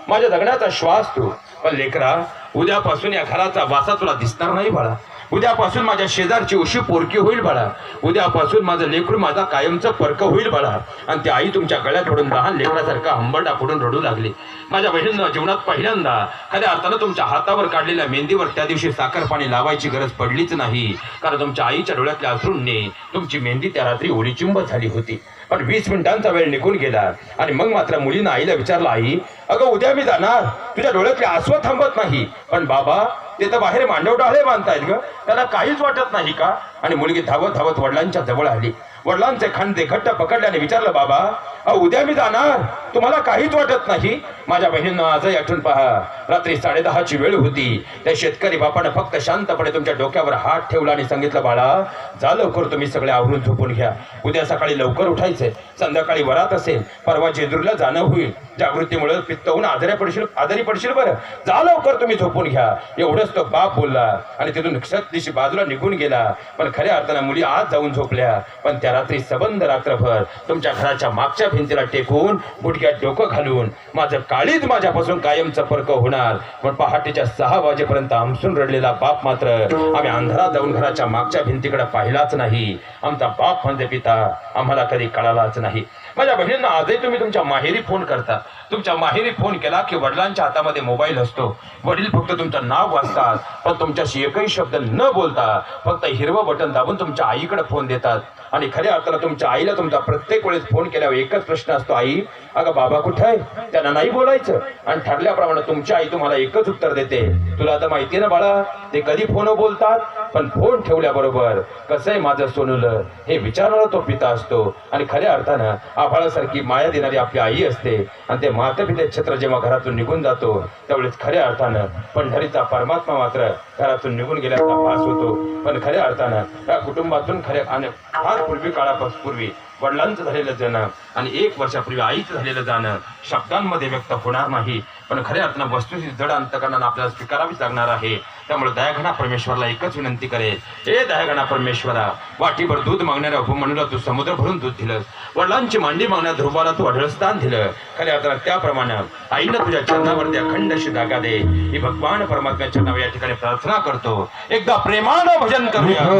माझ्या जगण्याचा श्वास तू. पण लेकरा, उद्यापासून या घराचा वासा तुला दिसणार नाही बाळा. उद्यापासून माझ्या शेजारची उशी पोरकी होईल बाळा. उद्यापासून माझं लेकरू माझा कायमचं परक होईल बाळा. आणि ती आई तुमच्या गळ्यात पडून लहान लेकरासारखा हंबरडा पडून रडू लागली. माझ्या बहिणींना जीवनात पहिल्यांदा खऱ्या अर्थानं तुमच्या हातावर काढलेल्या मेहंदीवर त्या दिवशी साखर पाणी लावायची गरज पडलीच नाही. कारण तुमच्या आईच्या डोळ्यातल्या अश्रूंनी तुमची मेहंदी त्या रात्री ओलीचिंब झाली होती. पण 20 मिनिटांचा वेळ निघून गेला आणि मग मात्र मुलीनं आईला विचारलं, आई, अगं उद्या मी जाणार, तुझ्या डोळ्यातले आसव थांबत नाही. पण बाबा, ते तर बाहेर मांडव डाळे बांधतायत ग, त्याला काहीच वाटत नाही का? आणि मुलगी धावत धावत वडिलांच्या जवळ आली. वडिलांचे खांदे घट्ट पकडल्याने विचारलं, बाबा, उद्या मी जाणार, तुम्हाला काहीच वाटत नाही? माझ्या बहिणींना आजही आठवून पहा. रात्री 10:30ची वेळ होती. त्या शेतकरी बापानं फक्त शांतपणे तुमच्या डोक्यावर हात ठेवला आणि सांगितलं, बाळा, जा लवकर, तुम्ही सगळे आवरून झोपून घ्या. उद्या सकाळी लवकर उठायचंय, संध्याकाळी वरात असेल, परवा जेजुरीला जाणं होईल. जागृतीमुळे पित्त होऊन आजारी पडशील बरं. जा लवकर, तुम्ही झोपून घ्या. एवढंच तो बाप बोलला आणि तिथून दिवशी बाजूला निघून गेला. पण खऱ्या अर्थानं मुली आज जाऊन झोपल्या. पण त्या रात्री सबंध रात्रभर तुमच्या घराच्या मागच्या भिंतीला टेकून गुडघ्यात डोकं घालून, माझं काळीज माझ्यापासून कायमचं परक होणार. पण पहाटेच्या 6 वाजेपर्यंत हमसून रडलेला बाप मात्र आम्ही अंधारात जाऊन घराच्या मागच्या भिंतीकडे पाहिलाच नाही. आमचा बाप म्हणजे पिता आम्हाला कधी कळालाच नाही. माझ्या बहिणींना आजही तुम्ही तुमच्या माहेरी फोन करता. तुमच्या माहेरी फोन केला की वडिलांच्या हातामध्ये मोबाईल असतो, वडील फक्त तुमचं नाव वाचतात पण तुमच्याशी एकही शब्द न बोलता फक्त हिरवं बटन दाबून तुमच्या आईकडे फोन देतात. आणि खऱ्या अर्थानं तुमच्या आईला तुमचा प्रत्येक वेळेस फोन केल्यावर एकच प्रश्न असतो, आई अगं बाबा कुठे आहे? त्यांना नाही बोलायचं. आणि ठरल्याप्रमाणे तुमची आई तुम्हाला एकच उत्तर देते, तुला आता माहिती ना बाळा ते कधी फोन बोलतात, पण फोन ठेवल्याबरोबर कसं आहे माझं सोनूलं हे विचारणारा तो पिता असतो. आणि खऱ्या अर्थानं आभाळासारखी माया देणारी आपली आई असते. आणि ते मातापिते छत्र जेव्हा घरातून निघून जातो त्यावेळेस खऱ्या अर्थानं पंढरीचा परमात्मा मात्र घरातून निघून गेल्याचा भास होतो. पण खऱ्या अर्थानं या कुटुंबातून खऱ्या आणि फार पूर्वी काळापूर्वी वडिलांचं झालेलं जाणं आणि 1 वर्षापूर्वी आईचं झालेलं जाणं शब्दांमध्ये व्यक्त होणार नाही, पण खऱ्या अर्थानं वस्तूची जड अंतकरणानं आपल्याला स्वीकारावीच लागणार आहे. त्यामुळे दयाघना परमेश्वरला एकच विनंती करेल, हे दयाघना परमेश्वरा, वाटीभर दूध मागणाऱ्या उपमनुला तू समुद्र भरून दूध दिलंस, वडिलांची मांडी मागणाऱ्या ध्रुवाला तू अढळस्थान दिलं. खऱ्या अर्थानं त्याप्रमाणे आईनं तुझ्या चरणावरती अखंड अशी जागा दे ही भगवान परमात्म्याच्या नावे या ठिकाणी प्रार्थना करतो. एकदा प्रेमानं भजन करूया.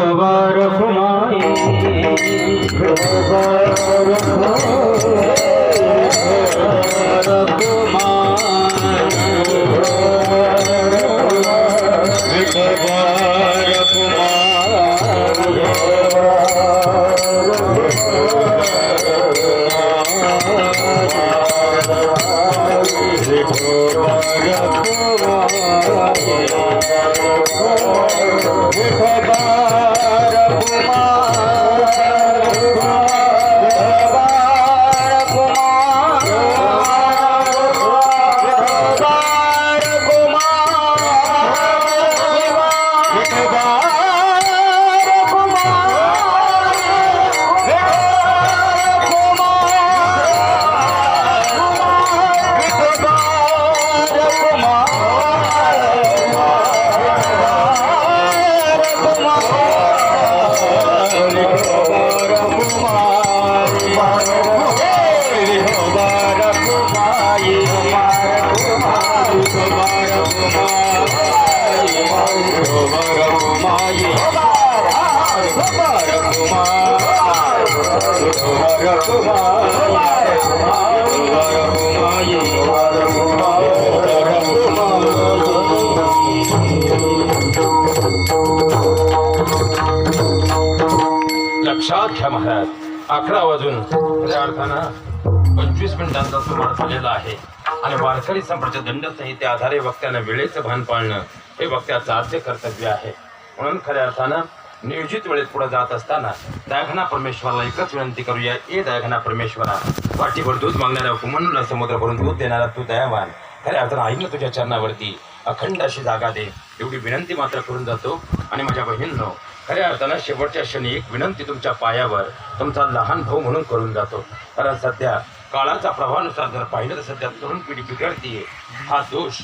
लक्षात घ्या महाराज, 11 वाजून खऱ्या अर्थानं 25 मिनिटांचा सुमार झालेला आहे आणि वारकरी संप्रदाय दंडसंहिते आधारे वक्त्यानं वेळेचं भान पाळणं हे वक्त्याचं आद्य कर्तव्य आहे. म्हणून खऱ्या अर्थानं नियोजित वेळेत पुढे जात असताना दयाघना परमेश्वराला एकच विनंती करूया, ए दयाघना परमेश्वरा, वाटीभर दूध मागणाऱ्या उपमनुला समुद्र भरून दूध देणारा तू दयावान, खऱ्या अर्थानं आईनं तुझ्या चरणावरती अखंड अशी जागा दे एवढी विनंती मात्र करून जातो. आणि माझ्या बहिणींनो, खऱ्या अर्थानं शेवटच्या क्षणी एक विनंती तुमच्या पायावर तुमचा लहान भाऊ म्हणून करून जातो. कारण सध्या काळाच्या प्रभावानुसार जर पाहिलं तर सध्या तरुण पिढी बिघडतीये. हा दोष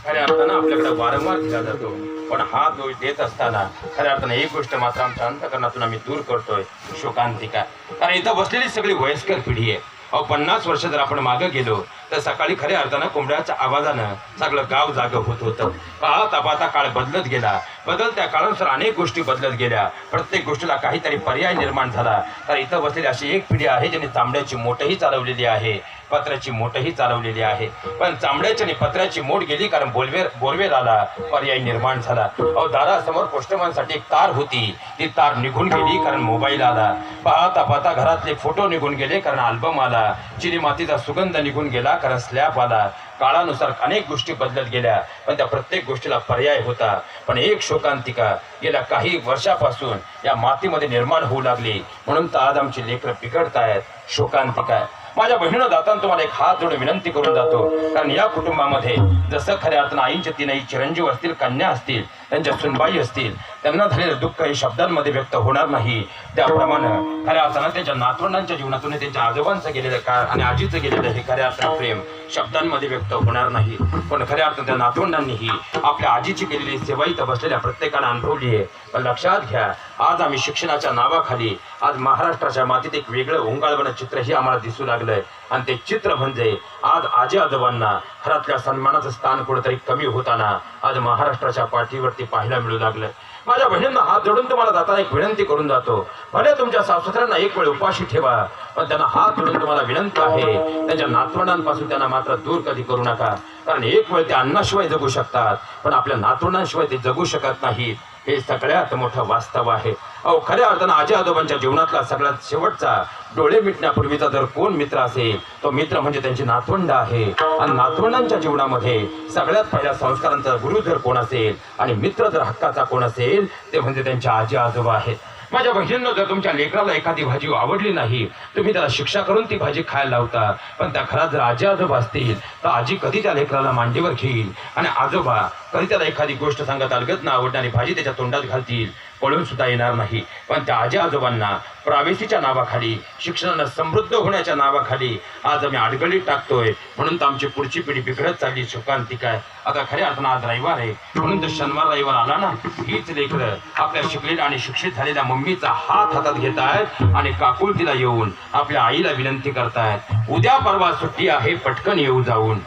खऱ्या अर्थानं आपल्याकडे वारंवार दिला जातो, पण हा दोष देत असताना खऱ्या अर्थानं एक गोष्ट मात्र आमच्या अंतकरणातून आम्ही दूर करतोय, शोकांतिका. कारण इथं बसलेली सगळी वयस्कर पिढी आहे. 50 वर्ष जर आपण मागं गेलो तर सकाळी खऱ्या अर्थानं कोंबड्याच्या आवाजानं सगळं गाव जागं होत होतं. आता काळ बदलत गेला, बदलत्या काळानुसार अनेक गोष्टी बदलत गेल्या, प्रत्येक गोष्टीला काहीतरी पर्याय निर्माण झाला. तर इथं बसलेली अशी एक पिढी आहे ज्याने चांबड्याची मोठही चालवलेली आहे, पत्र्याची मोठही चालवलेली आहे. पण चांबड्याची आणि पत्र्याची मोठ गेली कारण बोरवेल आला, पर्याय निर्माण झाला. दारासमोर पोस्टमॅनसाठी एक तार होती, ती तार निघून गेली कारण मोबाईल आला. पाहता घरातले फोटो निघून गेले कारण अल्बम आला. चिनी मातीचा सुगंध निघून गेला कारण स्लॅब आला. काळानुसार अनेक गोष्टी बदलत गेल्या, पण त्या प्रत्येक गोष्टीला पर्याय होता. पण एक शोकांतिका गेल्या काही वर्षापासून या मातीमध्ये निर्माण होऊ लागली, म्हणून तर आज आमची लेकरं बिघडतायत. शोकांतिका माझ्या बहिणीनं दातान तुम्हाला एक हात जोडून विनंती करून जातो. कारण या कुटुंबामध्ये जसं खऱ्या अर्थानं आईंचे 3 चिरंजीव असतील, कन्या असतील, त्यांच्या सुनबाई असतील, त्यांना झालेलं दुःख हे शब्दांमध्ये व्यक्त होणार नाही. त्याप्रमाणे खऱ्या अर्थानं त्यांच्या नातवंडांच्या जीवनातून त्यांच्या आजोबांचं गेलेलं काळ आणि आजीचं गेलेलं हे खऱ्या अर्थानं प्रेम शब्दांमध्ये व्यक्त होणार नाही. पण खऱ्या अर्थानं त्या नातवंडांनीही आपल्या आजीची केलेली सेवा इथं बसलेल्या प्रत्येकानं अनुभवली आहे. पण लक्षात घ्या, आज आम्ही शिक्षणाच्या नावाखाली आज महाराष्ट्राच्या मातीत एक वेगळं ओंगाळवणं चित्रही आम्हाला दिसू लागलंय. आणि ते चित्र म्हणजे आज आजी आजोबांना घरातल्या सन्मानाचं स्थान कुठेतरी कमी होताना आज महाराष्ट्राच्या पाठीवरती पाहायला मिळू लागलं. माझ्या बहिणींना हात जोडून तुम्हाला जाताना एक विनंती करून जातो, भले तुमच्या सासुसऱ्यांना एक वेळ उपाशी ठेवा, पण त्यांना हात जोडून तुम्हाला विनंती आहे, त्यांच्या नातवंडांपासून त्यांना मात्र दूर कधी करू नका. कारण एक वेळ ते अन्नाशिवाय जगू शकतात, पण आपल्या नातवंडांशिवाय ते जगू शकत नाहीत. हे सगळ्यात मोठं वास्तव आहे. अहो, खऱ्या अर्थानं आजी आजोबांच्या जीवनातला सगळ्यात शेवटचा डोळे मिटण्यापूर्वीचा जर कोण मित्र असेल, तो मित्र म्हणजे त्यांची नातवंड आहे. आणि नातवंडांच्या जीवनामध्ये सगळ्यात पहिल्या संस्कारांचा गुरु जर कोण असेल आणि मित्र जर हक्काचा कोण असेल, ते म्हणजे त्यांच्या आजी आजोबा आहेत. माझ्या बहिणींना जर तुमच्या लेकराला एखादी भाजी आवडली नाही, तुम्ही त्याला शिक्षा करून ती भाजी खायला लावता, पण त्या घरात जर आजी आजोबा असतील तर आजी कधी त्या लेकराला मांडीवर घेईल आणि आजोबा कधी त्याला एखादी गोष्ट सांगत अलगत न आवडणारी भाजी त्याच्या तोंडात घालतील, पळून सुद्धा येणार नाही. पण त्या आजी आजोबांना प्रावेशीच्या नावाखाली, शिक्षणानं समृद्ध होण्याच्या नावाखाली आज आम्ही अडगळीत टाकतोय. म्हणून तर आमची पुढची पिढी बिघडत चालली. शोकांतिक आहे. आता खऱ्या अर्थानं आज रविवार आहे, म्हणून तर शनिवार रविवार आला ना, हीच लेकरं आपल्या शिकलेल्या आणि शिक्षित झालेल्या मम्मीचा हात हातात घेत आहेत आणि काकुळतीला येऊन आपल्या आईला विनंती करतायत, उद्या परवा सुट्टी आहे, पटकन येऊ जाऊन.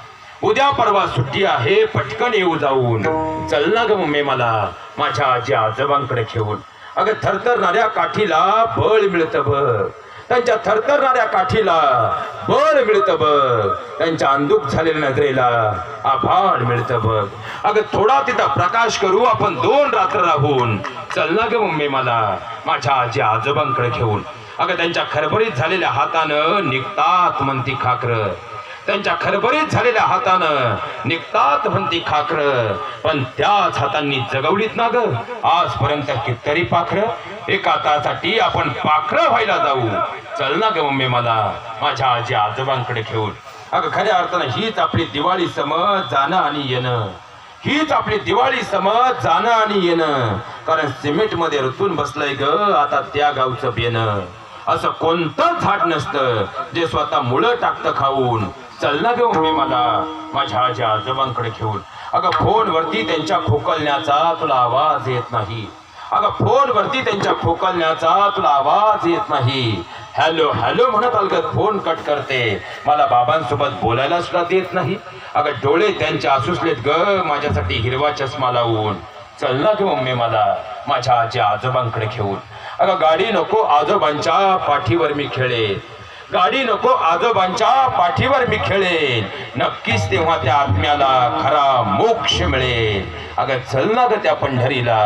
उद्या परवा सुट्टी आहे, पटकन येऊ जाऊन. चल ना ग मम्मी मला माझ्या आजी आजोबांकडे घेऊन. अगं थरथरणाऱ्या काठीला बळ मिळतं बघ, त्यांच्या थरथरणाऱ्या काठीला बळ मिळतं बघ, त्यांच्या अंधुक झालेल्या नजरेला आभाळ मिळतं बघ. अगं थोडा तिथं प्रकाश करू आपण 2 रात्र राहून. चल ना ग मम्मी मला माझ्या आजी आजोबांकडे घेऊन. अगं त्यांच्या खरबरीत झालेल्या हातानं निघतात म्हणती खाकर, त्यांच्या खरबरीत झालेल्या हातानं निघतात म्हणती खाकर, पण त्याच हातांनी जगवलीत ना ग आजपर्यंत कितीतरी पाखरं. एका तासाठी आपण पाखरं व्हायला जाऊ. चल ना ग मम्मी मला माझ्या आजी आजोबांकडे घेऊन. अगं खऱ्या अर्थानं हीच आपली दिवाळी समज जाणं आणि येणं, हीच आपली दिवाळी समज जाणं आणि येणं. कारण सिमेंट मध्ये रुतून बसलंय ग आता त्या गावचं बेणं. असं कोणतं झाड नसतं जे स्वतः मुळं टाकतं खाऊन. चल ना ग मम्मी मला माझ्या आजी आजोबांकडे घेऊन. अगं फोनवरती त्यांच्या खोकलण्याचा तुला आवाज येत नाही, अगं फोनवरती त्यांच्या खोकलण्याचा तुला आवाज येत नाही. हॅलो हॅलो म्हणत अलगत फोन कट करते, मला बाबांसोबत बोलायला सुद्धा देत नाही. अगं डोळे त्यांच्या आसुसलेत ग माझ्यासाठी हिरवा चष्मा लावून. चल ना ग मम्मी मला माझ्या आजी आजोबांकडे घेऊन. अगं गाडी नको आजोबांच्या पाठीवर मी खेळेन, गाडी नको आजोबांच्या पाठीवर मी खेळेन, नक्कीच तेव्हा त्या आत्म्याला खरा मोक्ष मिळेल. अगं चल ना ग त्या पंढरीला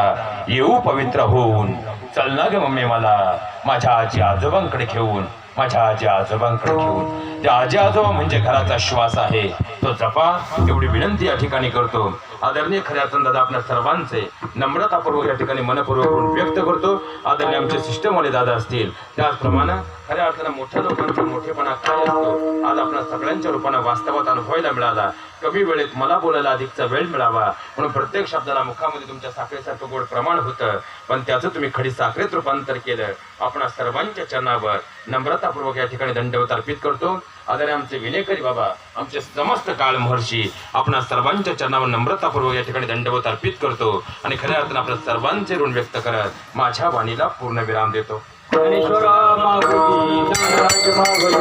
येऊ पवित्र होऊन. चल ना ग मम्मी मला माझ्या आजी आजोबांकडे घेऊन, माझ्या आजी आजोबांकडे घेऊन. त्या आजी आजोबा म्हणजे घराचा श्वास आहे, तो जपा एवढी विनंती या ठिकाणी करतो. आदरणीय खऱ्या अर्थानं दादा आपल्या सर्वांचे नम्रतापूर्वक या ठिकाणी मनपूर्वक व्यक्त करतो. आदरणीय आमचे सिस्टमवाले दादा असतील, त्याचप्रमाणे खऱ्या अर्थानं मोठ्या लोकांचा मोठेपणा काय असतो आज आपल्या सगळ्यांच्या रूपानं वास्तवात अनुभवायला मिळाला. कमी वेळेत मला बोलायला अधिकचा वेळ मिळावा म्हणून प्रत्येक शब्दाला मुखामध्ये तुमच्या साखरेसारखं गोड प्रमाण होतं, पण त्याचं तुम्ही खडी साखरेत रूपांतर केलं. आपण सर्वांच्या चरणावर नम्रतापूर्वक या ठिकाणी दंडवत अर्पित करतो. आदरणीय आमचे विनेकरी बाबा, आमचे समस्त काळ महर्षी, आपण सर्वांच्या चरणावर नम्रतापूर्वक या ठिकाणी दंडवत अर्पित करतो आणि खऱ्या अर्थानं आपल्या सर्वांचे ऋण व्यक्त करत माझ्या वाणीला पूर्ण विराम देतो. ज्ञानेश्वरा मागुनी ज्ञानाराज मागुनी